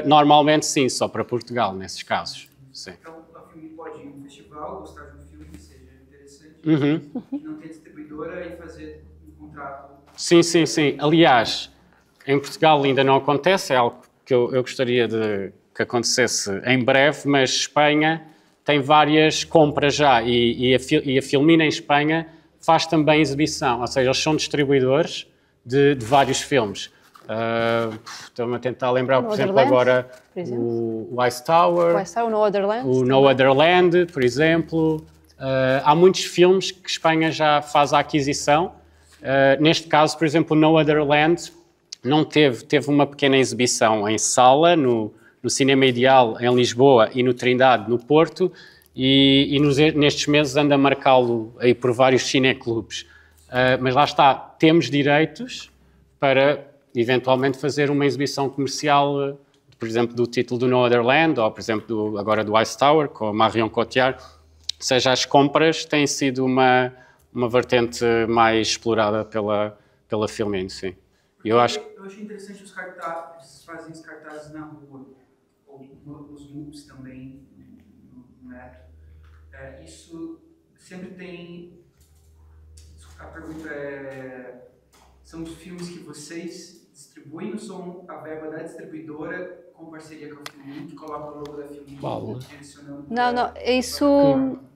normalmente sim, só para Portugal, nesses casos. Sim. Então, a filme pode ir a um festival, gostar de um filme que seja interessante, Uhum. não ter distribuidora e fazer um contrato. Sim, sim, sim. Aliás, em Portugal ainda não acontece, é algo que eu gostaria de que acontecesse em breve, mas Espanha tem várias compras já e a Filmina em Espanha faz também exibição, ou seja, eles são distribuidores de vários filmes. Estou-me a tentar lembrar, por exemplo, agora o Ice Tower, o No Other Land, o No Other Land, por exemplo. Há muitos filmes que Espanha já faz a aquisição. Neste caso, por exemplo, o No Other Land não teve uma pequena exibição em sala, no Cinema Ideal em Lisboa e no Trindade, no Porto, e nestes meses anda a marcá-lo aí por vários cineclubes. Mas lá está, temos direitos para eventualmente fazer uma exibição comercial, por exemplo, do título do No Other Land, ou por exemplo agora do Ice Tower, com a Marion Cotillard. Ou seja, as compras têm sido uma vertente mais explorada pela Filmin, sim. Eu achei interessante os cartazes, fazem os cartazes na rua, ou os MUPs também, no metro. Isso sempre tem... A pergunta é... São os filmes que vocês distribuem ou são a verba da distribuidora com parceria com a Filmin, que coloca o logo da Filmin, direcionando... Não,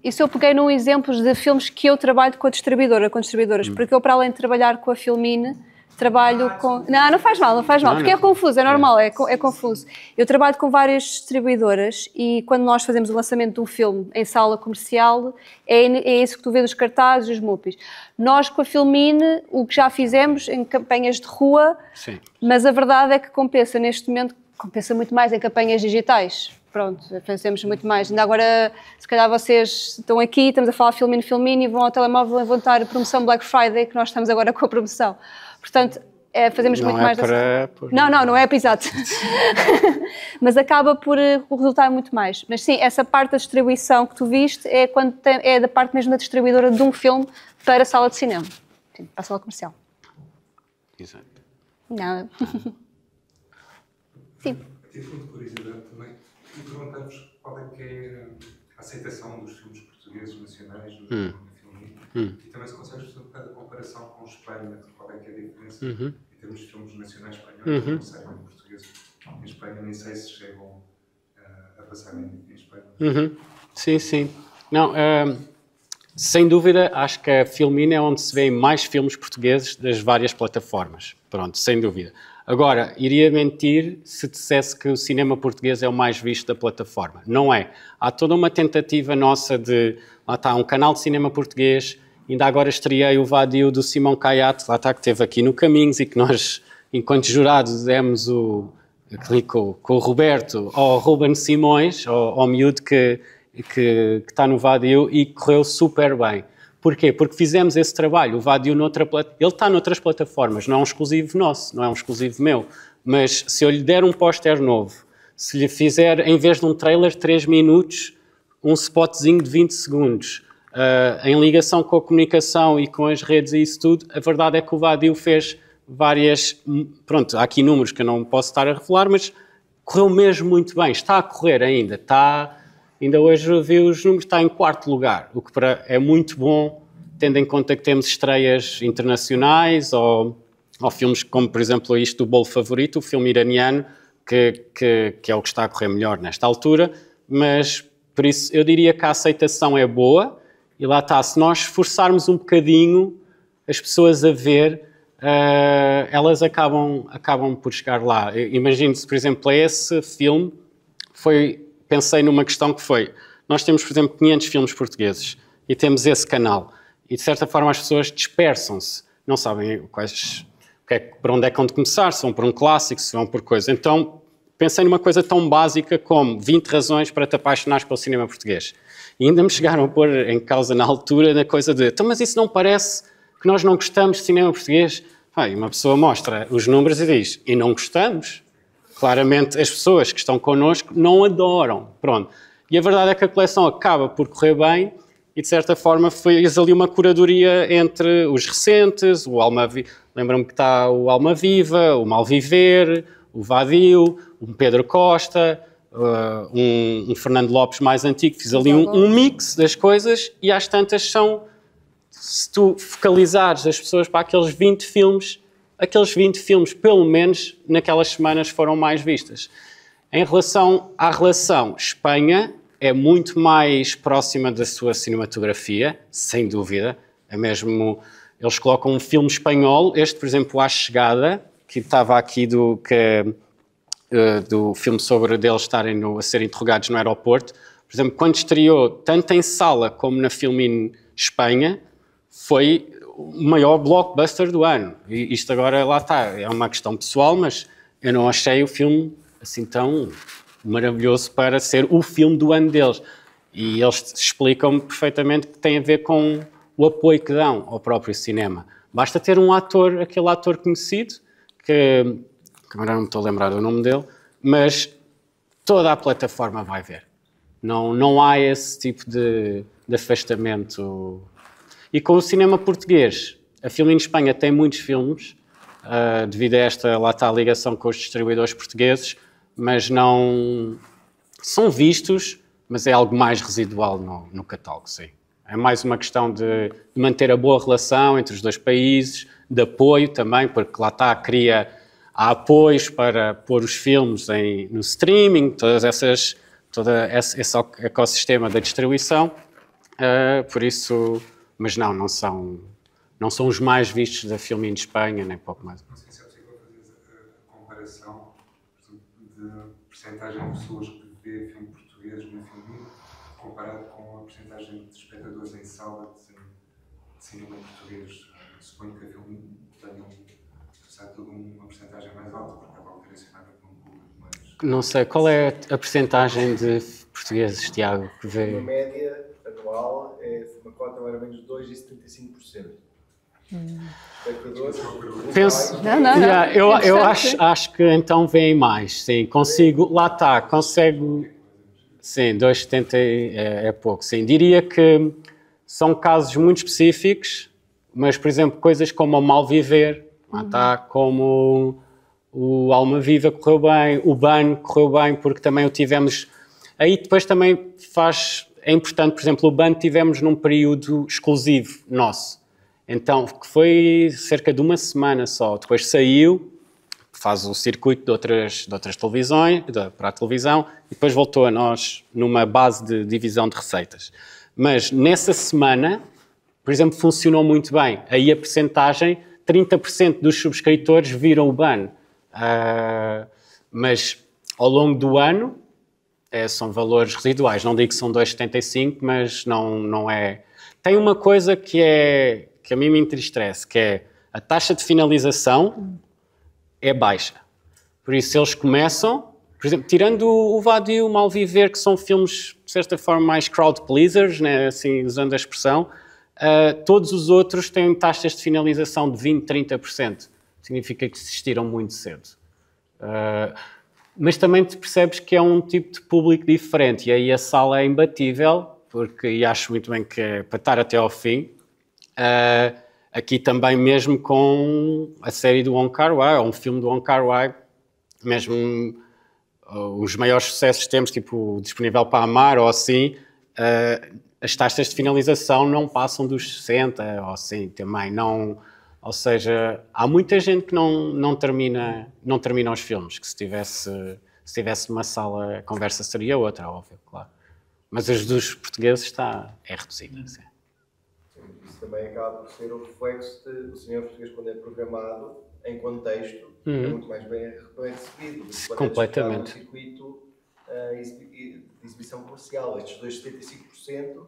isso eu peguei num exemplo de filmes que eu trabalho com distribuidoras, porque eu, para além de trabalhar com a Filmin, trabalho com... Não faz mal, porque é confuso, é normal, é confuso. Eu trabalho com várias distribuidoras e quando nós fazemos o lançamento de um filme em sala comercial, é isso que tu vês dos cartazes e os MUPIs. Nós com a Filmin, o que já fizemos em campanhas de rua, sim. Mas a verdade é que compensa neste momento, compensa muito mais em campanhas digitais. Pronto, fazemos muito mais. Ainda agora, se calhar vocês estão aqui, estamos a falar Filmin e vão ao telemóvel levantar a promoção Black Friday, que nós estamos agora com a promoção. Portanto, fazemos muito mais... Não é exato. Mas acaba por resultar muito mais. Mas sim, essa parte da distribuição que tu viste é da parte mesmo da distribuidora de um filme para a sala de cinema. Sim, para a sala comercial. Exato. Nada. Sim. Tive muito curiosidade também e perguntar-vos qual é que é a aceitação dos filmes portugueses nacionais no Filmin. E também se consegues fazer um bocado de comparação com Espanha, qual é que é a diferença em termos de filmes nacionais espanhóis, não necessariamente portugueses. Em Espanha nem sei se chegam a passar em Espanha. Sim. Não, sem dúvida, acho que a Filmin é onde se vêem mais filmes portugueses das várias plataformas. Pronto, sem dúvida. Agora, iria mentir se dissesse que o cinema português é o mais visto da plataforma. Não é. Há toda uma tentativa nossa de... Lá está, um canal de cinema português. Ainda agora estreiei o Vadio do Simão Caiate, lá está, que esteve aqui no Caminhos e que nós, enquanto jurados, demos com o Roberto ao Ruben Simões, ao miúdo que está no Vadio, e correu super bem. Porquê? Porque fizemos esse trabalho. O Vadio ele está noutras plataformas, não é um exclusivo nosso, não é um exclusivo meu. Mas se eu lhe der um póster novo, se lhe fizer, em vez de um trailer, 3 minutos, um spotzinho de 20 segundos, em ligação com a comunicação e com as redes e isso tudo, a verdade é que o Vadio fez várias... Pronto, há aqui números que eu não posso estar a revelar, mas correu mesmo muito bem. Está a correr ainda, ainda hoje vi os números, está em 4º lugar, o que é muito bom, tendo em conta que temos estreias internacionais ou filmes como, por exemplo, isto do Bolo Favorito, o filme iraniano, que é o que está a correr melhor nesta altura, mas por isso eu diria que a aceitação é boa e lá está, se nós esforçarmos um bocadinho as pessoas a ver, elas acabam por chegar lá. Imagino-se, por exemplo, esse filme pensei numa questão que foi, nós temos, por exemplo, 500 filmes portugueses e temos esse canal e, de certa forma, as pessoas dispersam-se, não sabem para onde é que vão de começar, se vão por um clássico, se vão por coisa. Então, pensei numa coisa tão básica como 20 razões para te apaixonares pelo cinema português. E ainda me chegaram a pôr em causa na altura na coisa de, então, mas isso não parece que nós não gostamos de cinema português? E uma pessoa mostra os números e diz, e não gostamos? Claramente, as pessoas que estão connosco não adoram. Pronto. E a verdade é que a coleção acaba por correr bem e, de certa forma, fez ali uma curadoria entre os recentes, lembro-me que está o Alma Viva, o Mal Viver, o Vadio, um Pedro Costa, um Fernando Lopes mais antigo, fiz ali um mix das coisas e às tantas são, se tu focalizares as pessoas para aqueles 20 filmes pelo menos naquelas semanas foram mais vistas. Em relação à relação, Espanha é muito mais próxima da sua cinematografia, sem dúvida. É mesmo, eles colocam um filme espanhol, este, por exemplo, A Chegada, que estava aqui do filme sobre deles estarem a ser interrogados no aeroporto. Por exemplo, quando estreou tanto em sala como na Filmin Espanha, foi o maior blockbuster do ano. E isto agora, lá está, é uma questão pessoal, mas eu não achei o filme assim tão maravilhoso para ser o filme do ano deles. E eles explicam-me perfeitamente que tem a ver com o apoio que dão ao próprio cinema. Basta ter um ator, aquele ator conhecido, que agora não me estou a lembrar do nome dele, mas toda a plataforma vai ver. Não há esse tipo de afastamento. E com o cinema português, a Filmin Espanha tem muitos filmes, devido a esta, lá está a ligação com os distribuidores portugueses, mas não são vistos, mas é algo mais residual no catálogo, sim. É mais uma questão de manter a boa relação entre os dois países, de apoio também, porque lá está, há apoios para pôr os filmes no streaming, todo esse ecossistema da distribuição, por isso, mas não são os mais vistos da Filmin de Espanha, nem pouco mais. Não sei se é possível fazer a comparação de percentagem de pessoas que vê filme português no Filmin comparado com a percentagem de espectadores em sala de cinema português. Suponho que a Filmin tenha, apesar de tudo, uma percentagem mais alta, porque acaba direcionada para um público mais... Não sei, qual é a percentagem de portugueses, Tiago, que vê? Uma média anual é uma cota mais ou menos de 2,75%. Espectadores. Penso, Não. eu acho que então vêm mais, sim, consigo, lá está, consegue, sim, 2,70 é pouco, sim, diria que são casos muito específicos, mas, por exemplo, coisas como o Mal Viver, lá está, como o Alma Viva correu bem, o Ban correu bem, porque também o tivemos, aí depois também é importante, por exemplo, o Ban tivemos num período exclusivo nosso, então, que foi cerca de uma semana só. Depois saiu, faz o circuito de outras televisões, para a televisão, e depois voltou a nós numa base de divisão de receitas. Mas nessa semana, por exemplo, funcionou muito bem. Aí a percentagem, 30% dos subscritores viram o BAN. Mas ao longo do ano, são valores residuais. Não digo que são 2,75, mas não é... Tem uma coisa que a mim me entristece, que é a taxa de finalização é baixa. Por isso eles começam, por exemplo, tirando o Vadio e o Mal Viver, que são filmes, de certa forma, mais crowd pleasers, né, assim, usando a expressão, todos os outros têm taxas de finalização de 20%, 30%. Significa que desistiram muito cedo. Mas também te percebes que é um tipo de público diferente, e aí a sala é imbatível, e acho muito bem que é para estar até ao fim. Aqui também mesmo com a série do Wong Kar-wai, ou um filme do Wong Kar-wai, mesmo os maiores sucessos que temos, tipo Disponível para Amar ou assim, as taxas de finalização não passam dos 60 ou assim também, não, ou seja, há muita gente que não termina os filmes, que se tivesse uma sala a conversa seria outra, óbvio, claro. Mas as dos portugueses é reduzida, assim. Isso também acaba por ser o reflexo do cinema português quando é programado em contexto, é muito mais bem recebido. Completamente. No circuito de exibição comercial. Estes 2,75%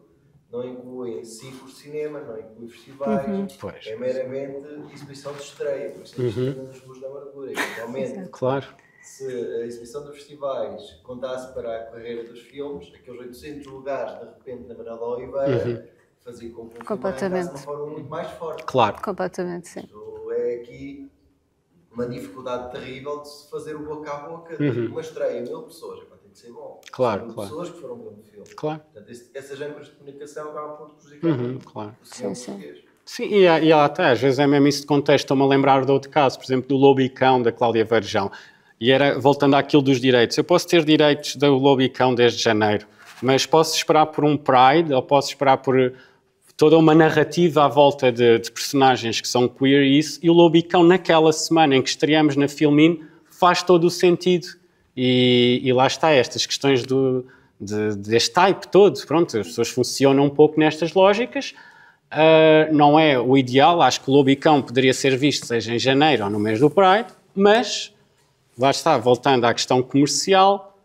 não incluem ciclos de cinema, não incluem festivais, é meramente exibição de estreia, por isso nos Luz da Amargura. Eventualmente, claro. Se a exibição dos festivais contasse para a carreira dos filmes, aqueles 800 lugares, de repente, na Manuel Oliveira, fazia com que o filme arrancasse de uma forma muito mais forte. Claro. Completamente, sim. Então, é aqui uma dificuldade terrível de se fazer o boca a boca de uma estreia, 1000 pessoas, tem que ser bom. Claro, São claro. pessoas que foram ver um filme. Claro. Portanto, essas âncoras de comunicação acabam por prejudicar claro. o cinema português. Sim, e até às vezes é mesmo isso de contexto. Estou-me a lembrar de outro caso, por exemplo, do Lobo e Cão, da Cláudia Varjão. E era, voltando àquilo dos direitos, eu posso ter direitos do Lobo e Cão desde janeiro, mas posso esperar por um Pride, ou posso esperar por toda uma narrativa à volta de personagens que são queer e o Lobo e Cão naquela semana em que estreamos na Filmin faz todo o sentido. E lá está, estas questões deste type todo, pronto, as pessoas funcionam um pouco nestas lógicas. Não é o ideal, acho que o Lobo e Cão poderia ser visto, seja em janeiro ou no mês do Pride, mas, lá está, voltando à questão comercial,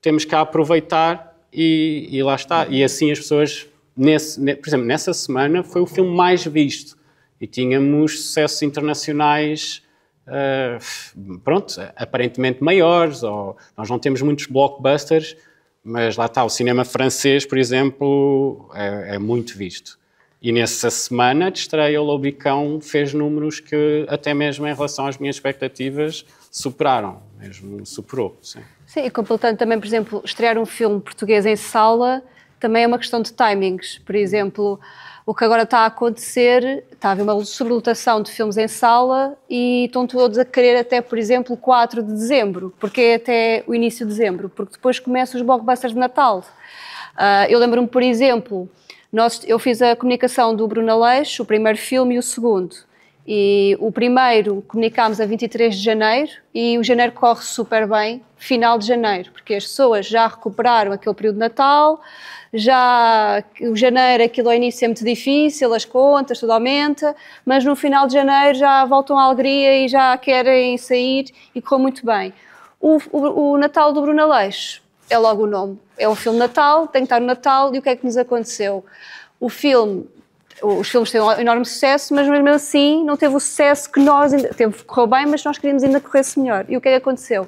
temos que aproveitar e lá está. E assim as pessoas, por exemplo, nessa semana foi o filme mais visto e tínhamos sucessos internacionais, pronto, aparentemente maiores, ou nós não temos muitos blockbusters, mas lá está, o cinema francês, por exemplo, é muito visto. E nessa semana de estreia, o Lobo e Cão fez números que, até mesmo em relação às minhas expectativas, superaram, mesmo superou, sim. Sim, e completando também, por exemplo, estrear um filme português em sala também é uma questão de timings. Por exemplo, o que agora está a acontecer, está a haver uma sobrelotação de filmes em sala e estão todos a querer até, por exemplo, 4 de dezembro. Porque é até o início de dezembro? Porque depois começam os blockbusters de Natal. Eu lembro-me, por exemplo, eu fiz a comunicação do Bruno Aleixo, o primeiro filme e o segundo. E o primeiro comunicámos a 23 de janeiro e o janeiro corre super bem, final de janeiro, porque as pessoas já recuperaram aquele período de Natal, já o janeiro, aquilo ao início é muito difícil, as contas, tudo aumenta, mas no final de janeiro já voltam à alegria e já querem sair e correu muito bem. O Natal do Bruno Aleixo é logo o nome, é um filme Natal, tem que estar no Natal e o que é que nos aconteceu? Os filmes têm um enorme sucesso, mas mesmo assim não teve o sucesso que nós correu bem, mas nós queríamos ainda que corresse melhor. E o que é que aconteceu?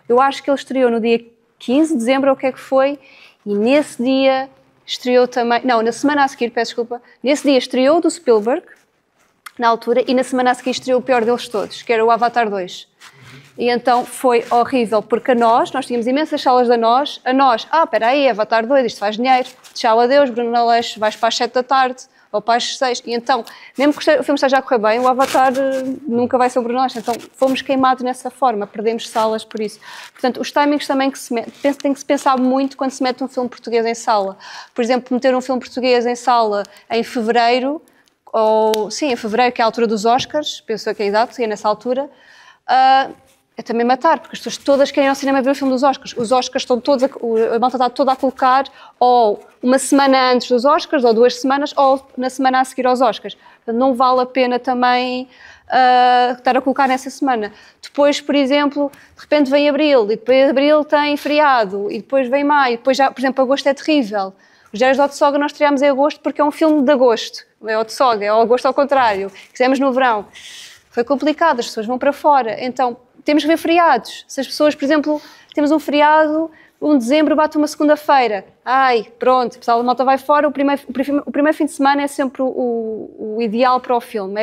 Eu acho que ele estreou no dia 15 de dezembro, ou o que é que foi, e nesse dia estreou também, não, na semana a seguir, peço desculpa, nesse dia estreou do Spielberg, na altura, e na semana a seguir estreou o pior deles todos, que era o Avatar 2. E então foi horrível, porque nós tínhamos imensas salas a nós, espera aí, Avatar 2, isto faz dinheiro, tchau, adeus, Bruno Aleixo, vais para as 7 da tarde, ou para as 6, e então, mesmo que o filme esteja a correr bem, o Avatar nunca vai ser o Bruno Aleixo, então fomos queimados nessa forma, perdemos salas por isso. Portanto, os timings também tem que se pensar muito quando se mete um filme português em sala. Por exemplo, meter um filme português em sala em fevereiro, em fevereiro, que é a altura dos Oscars, penso que é exato, é nessa altura, é também matar, porque as pessoas todas querem ir ao cinema ver o filme dos Oscars. Os Oscars estão todos, a malta está toda a colocar ou uma semana antes dos Oscars, ou 2 semanas, ou na semana a seguir aos Oscars. Portanto, não vale a pena também estar a colocar nessa semana. Depois, por exemplo, de repente vem Abril, e depois Abril tem feriado, e depois vem Maio, depois já, por exemplo, Agosto é terrível. Os Diários de Otsoga nós estreámos em Agosto porque é um filme de Agosto. É Otsoga, é o Agosto ao contrário. Fizemos no verão. Foi complicado, as pessoas vão para fora. Então, temos que ver feriados. Se as pessoas, por exemplo, temos um feriado, 1 de dezembro bate uma segunda-feira. Pronto, o pessoal da malta vai fora, o primeiro fim de semana é sempre o ideal para o filme.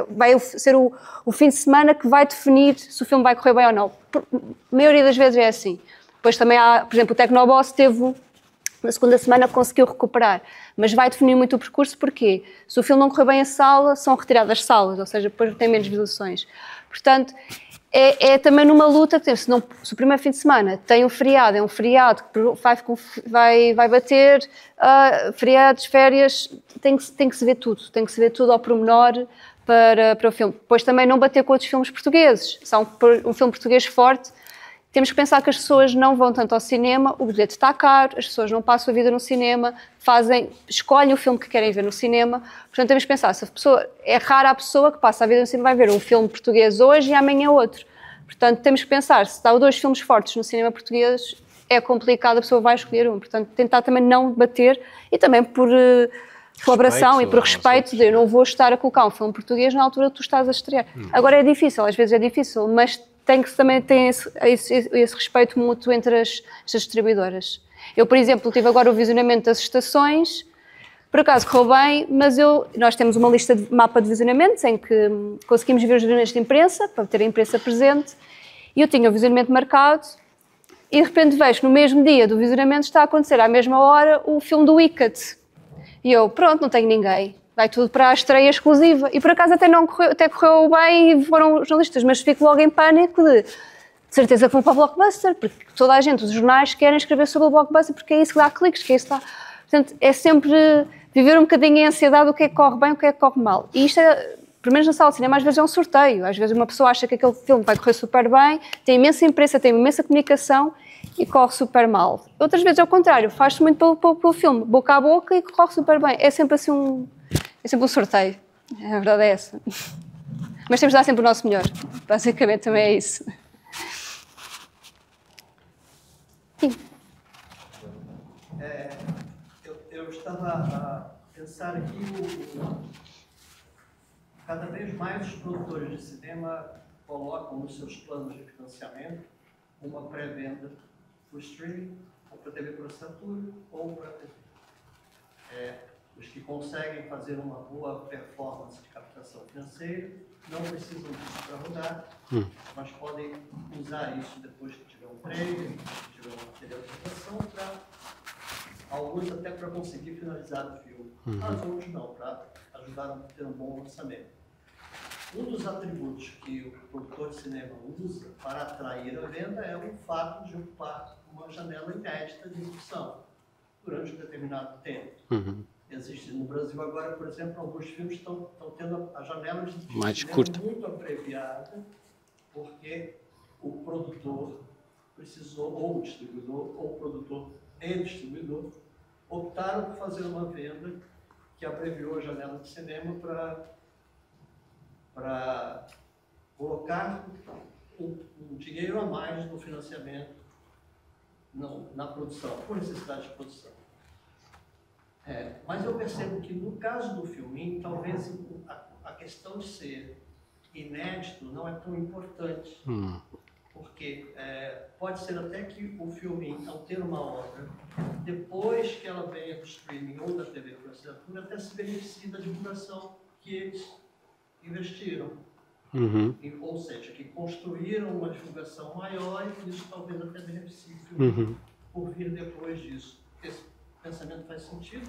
Vai ser o fim de semana que vai definir se o filme vai correr bem ou não. A maioria das vezes é assim. Depois também há, por exemplo, o Tecnoboss teve, na segunda semana conseguiu recuperar, mas vai definir muito o percurso, porque se o filme não correr bem a sala, são retiradas salas, ou seja, depois tem menos visualizações. Portanto, é também numa luta, se o primeiro fim de semana tem um feriado, é um feriado que vai bater, feriados, férias, tem que se ver tudo ao pormenor para o filme. Depois também não bater com outros filmes portugueses, se há um filme português forte, temos que pensar que as pessoas não vão tanto ao cinema, o bilhete está caro, as pessoas não passam a vida no cinema, escolhem o filme que querem ver no cinema. Portanto, temos que pensar, é rara a pessoa que passa a vida no cinema, vai ver um filme português hoje e amanhã outro. Portanto, temos que pensar, se há 2 filmes fortes no cinema português, é complicado, a pessoa vai escolher um. Portanto, tentar também não bater, e também por colaboração e por respeito, eu não vou estar a colocar um filme português na altura que tu estás a estrear. Agora é difícil, às vezes é difícil, mas tem que também ter esse respeito mútuo entre as distribuidoras. Eu, por exemplo, tive agora o visionamento das estações, por acaso correu bem, mas nós temos uma lista de mapa de visionamentos em que conseguimos ver os visionamentos de imprensa, para ter a imprensa presente, e eu tinha o visionamento marcado, e de repente vejo que no mesmo dia do visionamento está a acontecer à mesma hora o filme do Wicked. E eu, pronto, não tenho ninguém. Vai tudo para a estreia exclusiva. E por acaso até correu bem e foram jornalistas, mas fico logo em pânico de certeza que vão para o Blockbuster, porque toda a gente, os jornais querem escrever sobre o Blockbuster porque é isso que dá cliques, que é isso que dá... Portanto, é sempre viver um bocadinho em ansiedade do que é que corre bem, o que é que corre mal. E isto, pelo menos na sala de cinema, às vezes é um sorteio. Às vezes uma pessoa acha que aquele filme vai correr super bem, tem imensa imprensa, tem imensa comunicação e corre super mal. Outras vezes é o contrário, faz-se muito pelo filme, boca a boca e corre super bem. É sempre assim é sempre um sorteio. A verdade é essa. Mas temos de dar sempre o nosso melhor. Basicamente também é isso. Sim. Eu estava a pensar aqui, cada vez mais os produtores de cinema colocam nos seus planos de financiamento uma pré-venda para o streaming, ou para a TV por assinatura, ou para a TV. Os que conseguem fazer uma boa performance de captação financeira não precisam disso para rodar, mas podem usar isso depois que tiver um trailer, que tiver um material de captação, para alguns até para conseguir finalizar o filme, mas outros não, para ajudar a ter um bom lançamento. Um dos atributos que o produtor de cinema usa para atrair a venda é o fato de ocupar uma janela inédita de exibição durante um determinado tempo. Existe no Brasil agora, por exemplo, alguns filmes estão tendo a janela de exibição muito abreviada, porque o produtor precisou, ou o distribuidor, ou o produtor e distribuidor, optaram por fazer uma venda que abreviou a janela de cinema para colocar um dinheiro a mais no financiamento, na produção, por necessidade de produção. Mas eu percebo que no caso do filminho, talvez a questão de ser inédito não é tão importante, porque pode ser até que o filminho, ao ter uma obra, depois que ela venha do streaming ou da TV por assinatura, até se beneficie da divulgação que eles investiram. Ou seja, que construíram uma divulgação maior e isso talvez até beneficie o filme por vir depois disso. Esse pensamento faz sentido?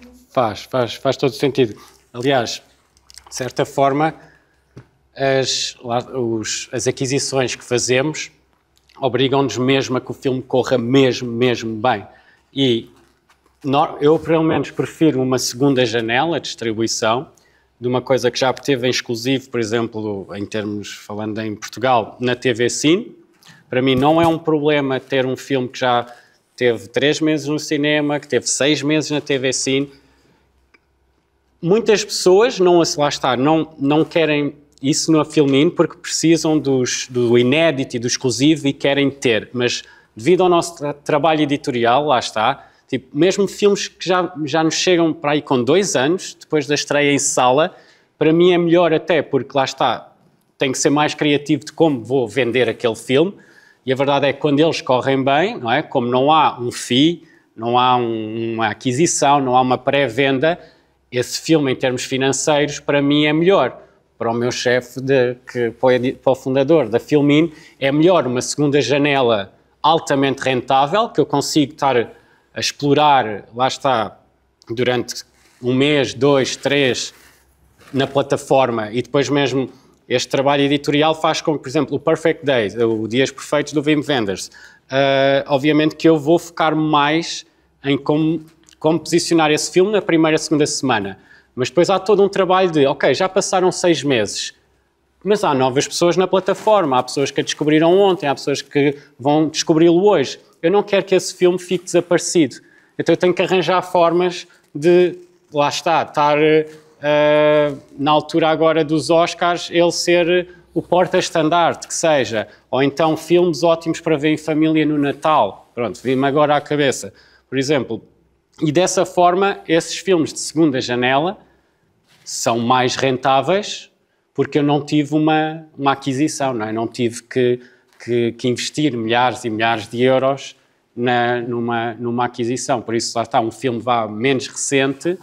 Faz todo sentido. Aliás, de certa forma, as aquisições que fazemos obrigam-nos mesmo a que o filme corra mesmo bem. E eu, pelo menos, prefiro uma segunda janela de distribuição de uma coisa que já teve em exclusivo, por exemplo, em termos, falando em Portugal, na TV Cine. Para mim não é um problema ter um filme que já teve 3 meses no cinema, que teve 6 meses na TV Cine. Muitas pessoas não querem isso no Filmin porque precisam do inédito e do exclusivo e querem ter, mas devido ao nosso trabalho editorial, lá está, tipo, mesmo filmes que já nos chegam para aí com 2 anos, depois da estreia em sala, para mim é melhor até, porque lá está, tenho que ser mais criativo de como vou vender aquele filme, e a verdade é que quando eles correm bem, não é? Como não há um fee, não há uma aquisição, não há uma pré-venda, esse filme em termos financeiros para mim é melhor. Para o meu chefe, para o fundador da Filmin, é melhor uma segunda janela altamente rentável, que eu consigo estar a explorar, lá está, durante 1 mês, 2, 3, na plataforma, e depois mesmo este trabalho editorial faz com que, por exemplo, o Perfect Days, o Dias Perfeitos do Wim Wenders, obviamente que eu vou focar mais em como posicionar esse filme na primeira, segunda semana, mas depois há todo um trabalho de, ok, já passaram 6 meses, mas há novas pessoas na plataforma, há pessoas que a descobriram ontem, há pessoas que vão descobri-lo hoje. Eu não quero que esse filme fique desaparecido. Então eu tenho que arranjar formas de, lá está, estar na altura agora dos Oscars, ele ser o porta-estandarte, que seja. Ou então filmes ótimos para ver em família no Natal. Pronto, vi-me agora à cabeça. Por exemplo, e dessa forma, esses filmes de segunda janela são mais rentáveis porque eu não tive uma aquisição, não é? Não tive que investir milhares e milhares de euros numa aquisição. Por isso, lá está, um filme menos recente,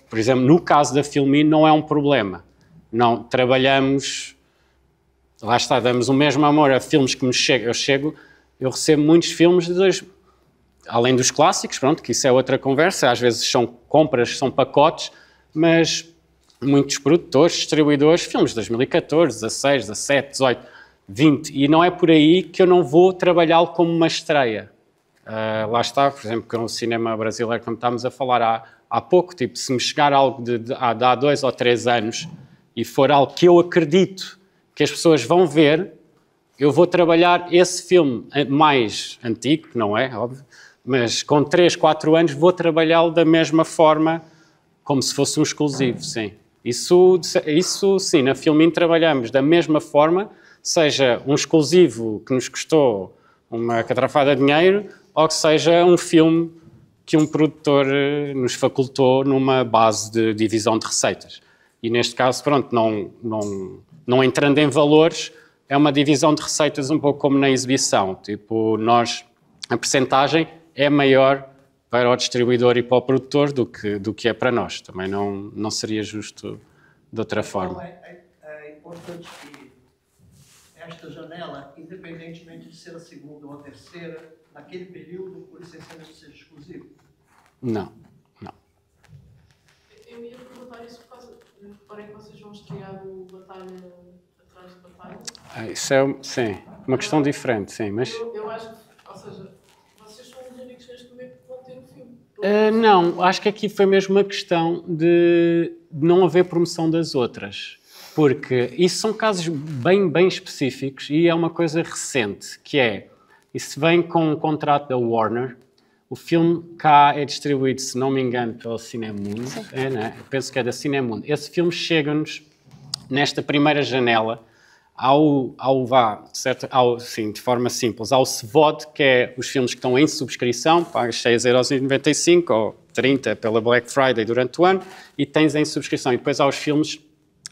por exemplo, no caso da Filmin, não é um problema. Não, trabalhamos, lá está, damos o mesmo amor a filmes que me chegam. Eu recebo muitos filmes além dos clássicos, pronto, que isso é outra conversa, às vezes são compras, são pacotes, mas muitos produtores, distribuidores, filmes de 2014, 16, 17, 18, 20. E não é por aí que eu não vou trabalhá-lo como uma estreia. Lá está, por exemplo, com o cinema brasileiro, como estávamos a falar há pouco, tipo, se me chegar algo de há 2 ou 3 anos e for algo que eu acredito que as pessoas vão ver, eu vou trabalhar esse filme mais antigo, não é, óbvio, mas com 3, 4 anos vou trabalhá-lo da mesma forma, como se fosse um exclusivo, sim. Isso sim, na Filmin trabalhamos da mesma forma, seja um exclusivo que nos custou uma catrafada de dinheiro, ou que seja um filme que um produtor nos facultou numa base de divisão de receitas. E neste caso, pronto, não entrando em valores, é uma divisão de receitas um pouco como na exibição. Tipo, a percentagem é maior para o distribuidor e para o produtor do que é para nós. Também não seria justo de outra forma. É importante que esta janela, independentemente de ser a segunda ou a terceira, naquele período, por licenciamento seja exclusivo? Não. Eu ia perguntar isso por causa... Reparei que vocês vão estrear o Batalha atrás de Batalha. Isso é, sim, uma questão diferente, sim, mas... Eu acho que, ou seja, vocês são os únicos neste momento que vão ter o filme. Não, acho que aqui foi mesmo uma questão de não haver promoção das outras. Porque isso são casos bem específicos e é uma coisa recente, que é, isso vem com um contrato da Warner. O filme cá é distribuído, se não me engano, pela Cinemundo. Né? Penso que é da Cinemundo. Esse filme chega-nos nesta primeira janela de forma simples, ao SVOD, que é os filmes que estão em subscrição, pagas 6,95€ ou 30€ pela Black Friday durante o ano, e tens em subscrição. E depois há os filmes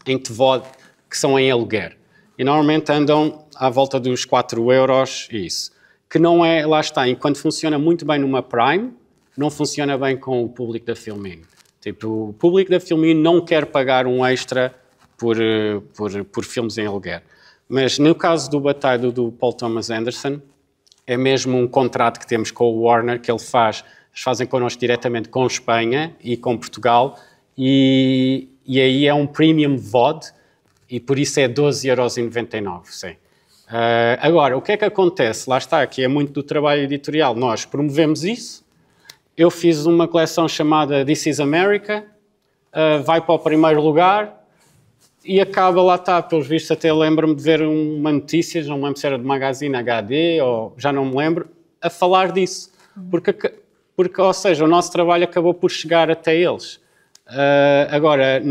em TVOD, que são em aluguer. E normalmente andam à volta dos 4€ e isso. Que não é, lá está, enquanto funciona muito bem numa Prime, não funciona bem com o público da Filmin. Tipo, o público da Filmin não quer pagar um extra por filmes em aluguer. Mas no caso do Batalha do Paul Thomas Anderson, é mesmo um contrato que temos com o Warner, que eles fazem connosco diretamente com Espanha e com Portugal, e aí é um premium VOD, e por isso é 12,99€, sim. Agora, o que é que acontece? Lá está, que é muito do trabalho editorial. Nós promovemos isso. Eu fiz uma coleção chamada This is America, vai para o primeiro lugar e acaba, lá está, pelos vistos, até lembro-me de ver uma notícia, não me lembro se era do Magazine HD ou já não me lembro, a falar disso. Porque, ou seja, o nosso trabalho acabou por chegar até eles. Agora,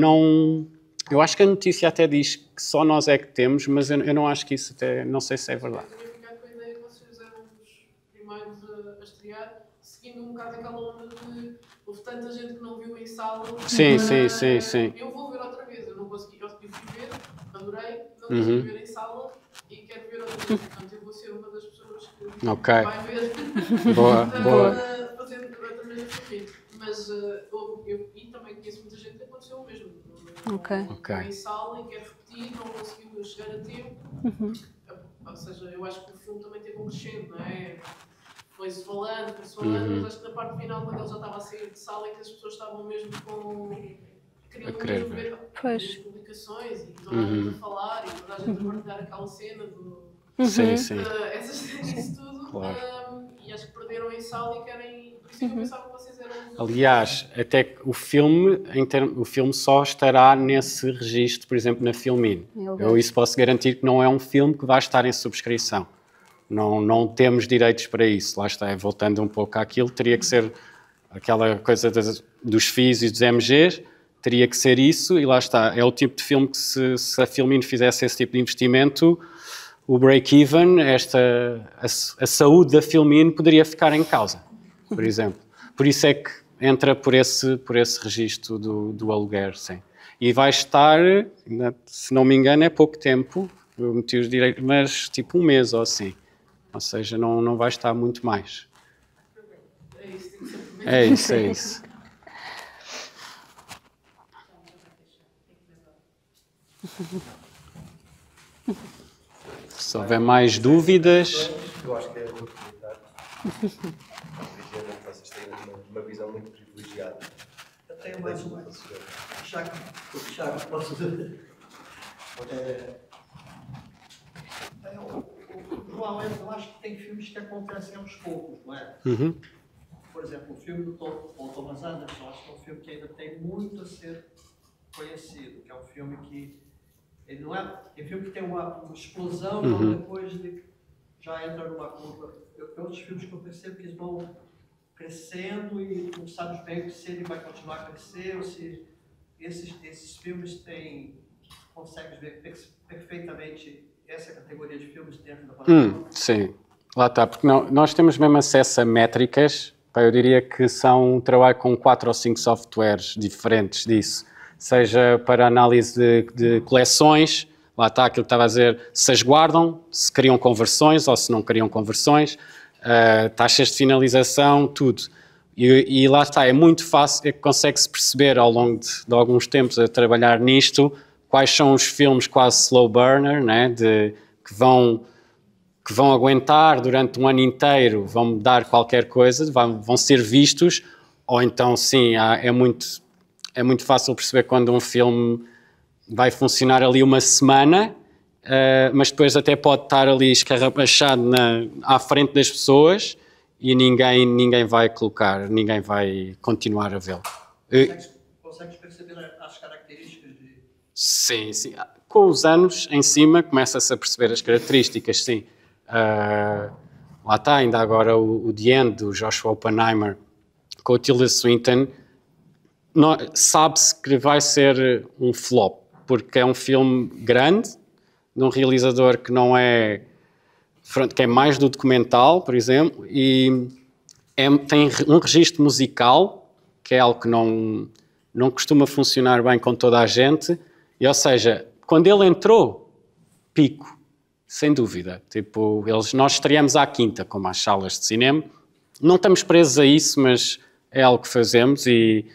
eu acho que a notícia até diz que só nós é que temos, mas eu não acho que isso até, não sei se é verdade. Eu tinha ficado com a ideia que vocês eram os primeiros a estrear, seguindo um bocado aquela onda de houve tanta gente que não viu em sala. Sim. Eu vou ver outra vez, eu não consegui, eu fui ver, adorei, não consegui ver em sala e quero ver outra vez. Portanto, eu vou ser uma das pessoas que vai ver. Boa. Fazendo outra vez a filme. Mas eu também conheço muita gente que aconteceu o mesmo. Não em sala e quer repetir, não conseguiu chegar a tempo. Ou seja, eu acho que o filme também teve um crescendo, não é? Foi-se falando, mas acho que na parte final, quando ele já estava a sair de sala, é que as pessoas estavam mesmo queriam mesmo ver as publicações e toda a gente a falar e toda a gente a partilhar aquela cena do... Sim. Isso tudo. Claro. E acho que perderam em sala e querem... Por isso eu pensava que vocês eram... Aliás, até que o filme só estará nesse registro, por exemplo, na Filmin. Eu isso posso garantir que não é um filme que vai estar em subscrição. Não temos direitos para isso. Lá está, voltando um pouco àquilo, teria que ser aquela coisa dos FIIs e dos MGs, teria que ser isso, e lá está. É o tipo de filme que se a Filmin fizesse esse tipo de investimento, o break-even, a saúde da Filmin poderia ficar em causa, por exemplo. Por isso é que entra por esse registro do aluguer, sim. E vai estar, se não me engano, é pouco tempo, eu meti os direitos, mas tipo um mês ou assim. Ou seja, não vai estar muito mais. É isso. Se houver mais dúvidas... Eu acho que é a oportunidade. Vocês têm uma visão muito privilegiada. Eu tenho mais uma. Tiago, posso dizer? João, eu acho que tem filmes que acontecem aos poucos, não é? Por exemplo, o filme do Thomas Anderson, acho que é um filme que ainda tem muito a ser conhecido, que é um filme que ele não é, é um filme que tem uma explosão, e depois já entra numa curva. Tem outros filmes que eu percebo que eles vão crescendo e não sabes bem se ele vai continuar a crescer ou se esses filmes consegues ver perfeitamente essa categoria de filmes dentro da plataforma. Sim, lá está, porque nós temos mesmo acesso a métricas, eu diria que são um trabalho com 4 ou 5 softwares diferentes disso, seja para análise de coleções, lá está aquilo que estava a dizer, se as guardam, se criam conversões ou se não criam conversões, taxas de finalização, tudo. E lá está, é muito fácil, consegue-se perceber ao longo de alguns tempos a trabalhar nisto, quais são os filmes quase slow burner, né, que vão aguentar durante um ano inteiro, vão dar qualquer coisa, vão ser vistos, ou então sim, é muito fácil perceber quando um filme vai funcionar ali uma semana, mas depois até pode estar ali escarrapachado à frente das pessoas e ninguém vai colocar, ninguém vai continuar a vê-lo. Consegues perceber as características de... Sim. Com os anos em cima começa-se a perceber as características, sim. Lá está, ainda agora o The End, do Joshua Oppenheimer, com o Tilda Swinton, sabe-se que vai ser um flop, porque é um filme grande, de um realizador que não é... que é mais do documental, por exemplo, e tem um registro musical, que é algo que não costuma funcionar bem com toda a gente, e, ou seja, quando ele entrou, pico, sem dúvida. Tipo, nós estreamos à quinta, como às salas de cinema, não estamos presos a isso, mas é algo que fazemos e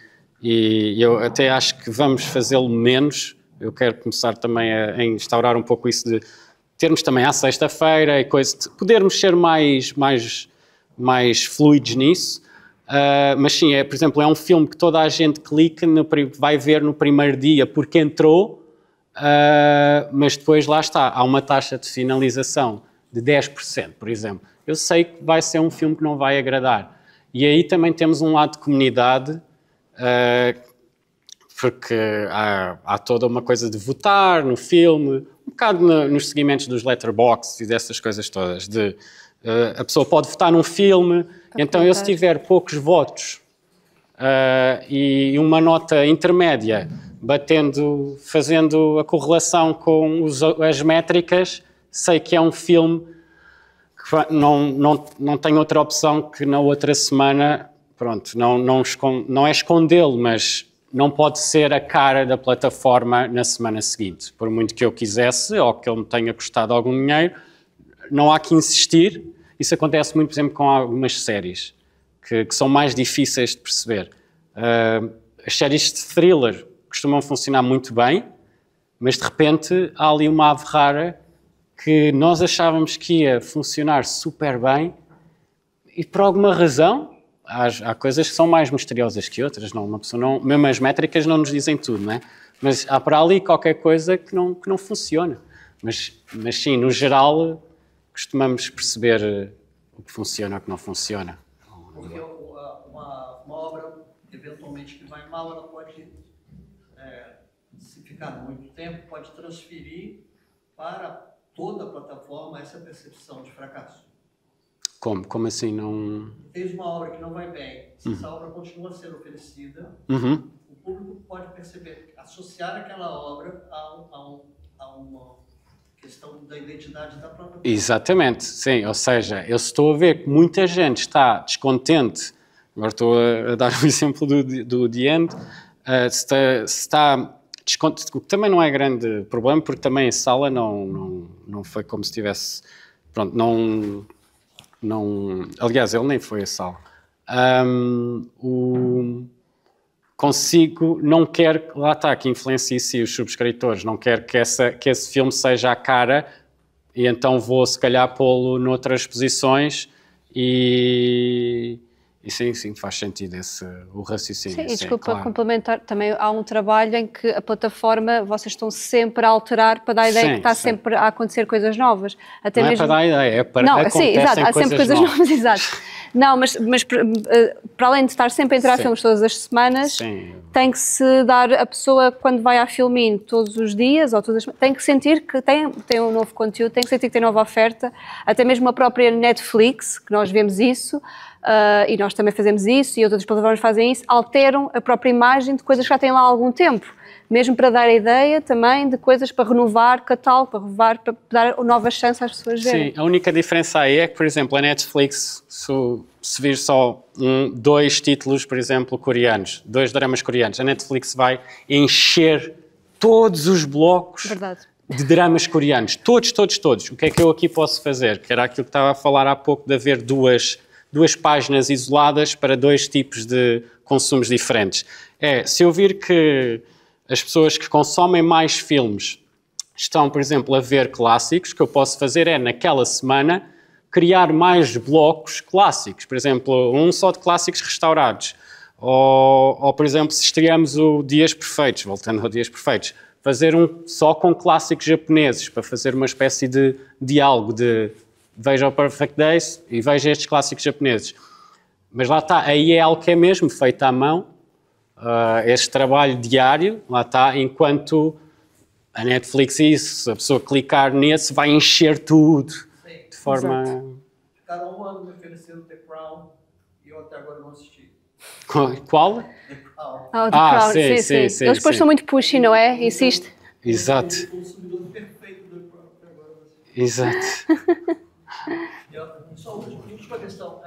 eu até acho que vamos fazê-lo menos. Eu quero começar também a instaurar um pouco isso de termos também à sexta-feira e coisa, podermos ser mais fluidos nisso. Mas sim, por exemplo, é um filme que toda a gente clica, vai ver no primeiro dia porque entrou, mas depois lá está, há uma taxa de finalização de 10%, por exemplo. Eu sei que vai ser um filme que não vai agradar. E aí também temos um lado de comunidade, porque há toda uma coisa de votar no filme, um bocado nos seguimentos dos Letterboxd e dessas coisas todas, a pessoa pode votar num filme, então eu se tiver poucos votos e uma nota intermédia, fazendo a correlação com as métricas, sei que é um filme que não tem outra opção que na outra semana, pronto, não é escondê-lo, mas não pode ser a cara da plataforma na semana seguinte. Por muito que eu quisesse, ou que ele me tenha custado algum dinheiro, não há que insistir. Isso acontece muito, por exemplo, com algumas séries, que são mais difíceis de perceber. As séries de thriller costumam funcionar muito bem, mas de repente há ali uma ave rara que nós achávamos que ia funcionar super bem e por alguma razão há coisas que são mais misteriosas que outras, uma pessoa mesmo as métricas não nos dizem tudo, não é? Mas há para ali qualquer coisa que não funciona. Mas sim, no geral, costumamos perceber o que funciona e o que não funciona. Porque uma obra, eventualmente, que vai mal, ela pode, se ficar muito tempo, pode transferir para toda a plataforma essa percepção de fracasso. Como assim? Não... Tens uma obra que não vai bem, se essa obra continua a ser oferecida, o público pode perceber, associar aquela obra a uma questão da identidade da própria pessoa. Exatamente, sim. Ou seja, eu estou a ver que muita gente está descontente, agora estou a dar o exemplo do The End, está descontente, o que também não é grande problema, porque também a sala não foi como se tivesse... Pronto, aliás, ele nem foi a sala. Não quer, lá está, que influencie os subscritores, não quer que esse filme seja a cara, e então vou se calhar pô-lo noutras posições e E sim, faz sentido o raciocínio. Sim, e desculpa claro. complementar, também há um trabalho em que a plataforma, vocês estão sempre a alterar para dar a ideia que está sempre a acontecer coisas novas. Até não mesmo... é para dar a ideia, é para não, acontecem sim, exato, há sempre coisas novas, exato. Não, mas para além de estar sempre a entrar filmes todas as semanas, tem que se dar, a pessoa quando vai à Filmin todos os dias, ou todas as, tem que sentir que tem um novo conteúdo, tem que sentir que tem nova oferta, até mesmo a própria Netflix, que nós vemos isso, e nós também fazemos isso, e outras plataformas fazem isso, alteram a própria imagem de coisas que já têm lá há algum tempo, mesmo para dar a ideia também de coisas para renovar catálogo, para dar novas chances às pessoas verem. Sim, a única diferença aí é que, por exemplo, a Netflix, se vir só 2 títulos, por exemplo, coreanos, 2 dramas coreanos, a Netflix vai encher todos os blocos de dramas coreanos, todos. O que é que eu aqui posso fazer? Que era aquilo que estava a falar há pouco, de haver duas páginas isoladas para 2 tipos de consumos diferentes. Se eu vir que as pessoas que consomem mais filmes estão, por exemplo, a ver clássicos, o que eu posso fazer é, naquela semana, criar mais blocos clássicos. Por exemplo, um só de clássicos restaurados. Ou por exemplo, se estreamos o Dias Perfeitos, voltando ao Dias Perfeitos, fazer um só com clássicos japoneses, para fazer uma espécie de diálogo de veja o Perfect Days e veja estes clássicos japoneses. Mas lá está, aí é algo que é mesmo feito à mão, este trabalho diário, lá está, enquanto a Netflix, se a pessoa clicar nesse, vai encher tudo de forma... Exato. Cada um ano me oferecendo The Crown e eu até agora não assisti. Qual? The Crown. The Crown, sim. Eles depois são muito pushy, não é? Insiste. Exato. O consumidor perfeito do The Crown até agora não assisti. Exato. Só uma última questão.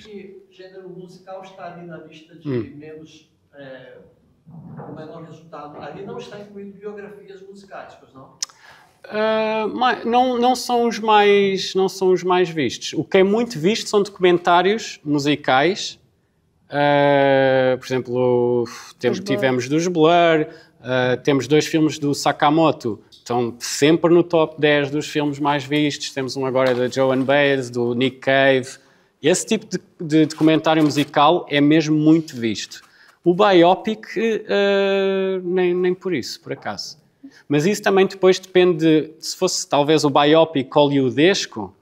Que gênero musical está ali na lista de menos... o menor resultado? Ali não está incluído biografias musicais, pois não? Não são os mais vistos. O que é muito visto são documentários musicais. Por exemplo, tivemos dos Blur, temos 2 filmes do Sakamoto, estão sempre no top 10 dos filmes mais vistos. Temos um agora da Joan Baez, do Nick Cave. Esse tipo de documentário musical é mesmo muito visto. O biopic, nem por isso, por acaso. Mas isso também depois depende, se fosse talvez o biopic hollywoodesco,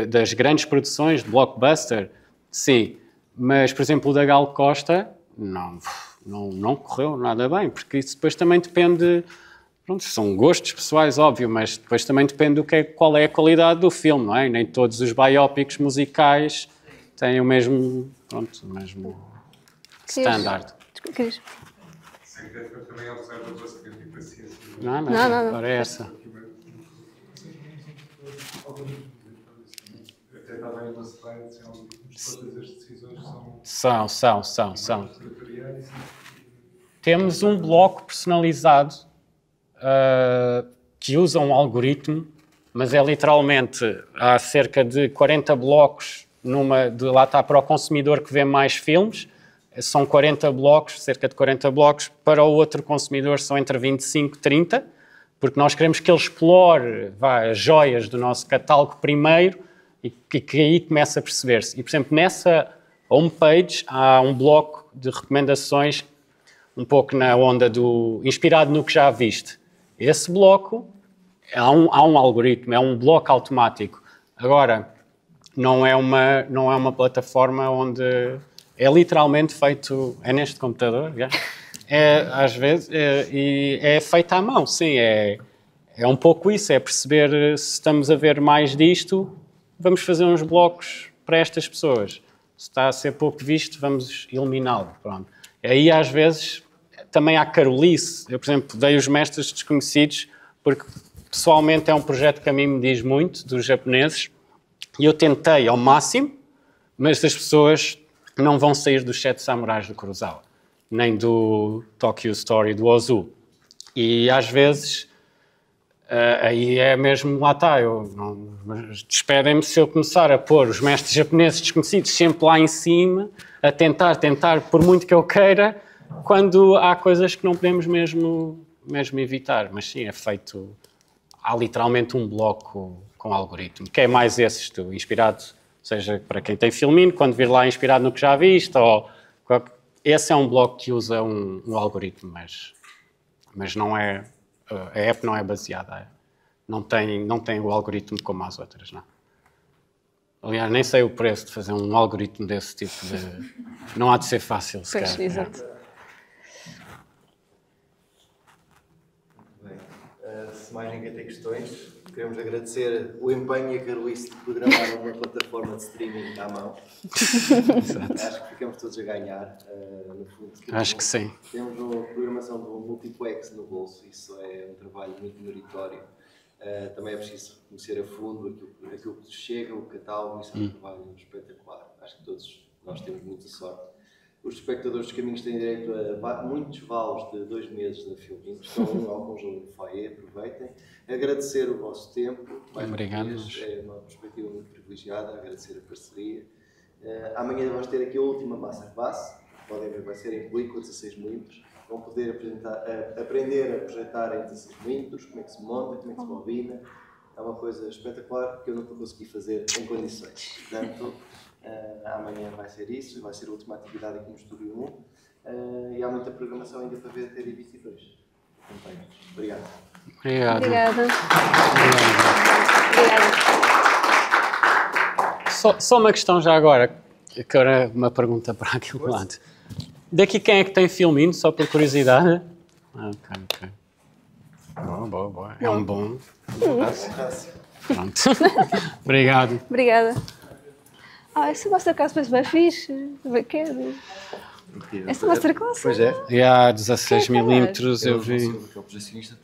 das grandes produções de blockbuster, sim. Mas, por exemplo, o da Gal Costa, não correu nada bem, porque isso depois também depende... Pronto, são gostos pessoais, óbvio, mas depois também depende qual é a qualidade do filme, não é? Nem todos os biopics musicais têm o mesmo standard. Sim, eu também observo a vossa tempo e paciência. Não. Agora é essa. Até estava aí no slide, todas as decisões São. Temos um bloco personalizado que usa um algoritmo, mas é literalmente, há cerca de 40 blocos lá está para o consumidor que vê mais filmes, são 40 blocos, cerca de 40 blocos, para o outro consumidor são entre 25 e 30, porque nós queremos que ele explore as joias do nosso catálogo primeiro e que aí comece a perceber-se. E, por exemplo, nessa homepage há um bloco de recomendações um pouco na onda inspirado no que já viste. Esse bloco, há um algoritmo, é um bloco automático. Agora, não é uma plataforma onde é literalmente feito, é neste computador, às vezes, e é feito à mão, sim, é um pouco isso, é perceber se estamos a ver mais disto, vamos fazer uns blocos para estas pessoas. Se está a ser pouco visto, vamos eliminá-lo. Pronto. Aí, às vezes, também há carolice. Eu, por exemplo, dei os Mestres Desconhecidos, porque pessoalmente é um projeto que a mim me diz muito, dos japoneses, e eu tentei ao máximo, mas as pessoas não vão sair dos 7 Samurais do Kurosawa, nem do Tokyo Story, do Ozu. E às vezes, aí é mesmo, lá está, despedem-me se eu começar a pôr os Mestres Japoneses Desconhecidos sempre lá em cima, a tentar, por muito que eu queira, quando há coisas que não podemos mesmo evitar. Mas sim, é feito, há literalmente um bloco com algoritmo, que é mais inspirado seja para quem tem Filmin, quando vir lá inspirado no que já viste, ou esse é um blog que usa um algoritmo, mas não é, a app não é baseada, não tem o algoritmo como as outras, não. Aliás, nem sei o preço de fazer um algoritmo desse tipo de... Não há de ser fácil, se calhar. Exato. Bem, se mais ninguém tem questões, queremos agradecer o empenho e a carolice de programar uma plataforma de streaming à mão. Acho que ficamos todos a ganhar, no fundo. Acho que sim. Temos uma programação do multiplex no bolso, isso é um trabalho muito meritório. Também é preciso conhecer a fundo aquilo que chega, o catálogo, isso é um trabalho espetacular. Acho que todos nós temos muita sorte. Os espectadores dos caminhos têm direito a muitos vales de 2 meses da Filmin, estão alguns ali no foyer, aproveitem. Agradecer o vosso tempo, obrigado. É uma perspectiva muito privilegiada, agradecer a parceria. Amanhã vamos ter aqui a última masterclass, podem ver, vai ser em película, 16mm. Vão poder aprender a projetar em 16mm, como é que se monta, como é que se bobina. É uma coisa espetacular que eu nunca consegui fazer em condições. Portanto, amanhã vai ser isso, vai ser a última atividade aqui no Estúdio 1. E há muita programação ainda para ver até dia 22. Obrigado. Obrigado. Obrigada. Só uma questão já agora, que era uma pergunta para aquele lado. Daqui quem é que tem Filmin, só por curiosidade? Ok. Boa. É um bom... Pronto. Obrigado. Obrigada. Essa masterclass parece bem fixe. Quero. Essa masterclass? Pois é. E há 16mm eu vi. O projecionista de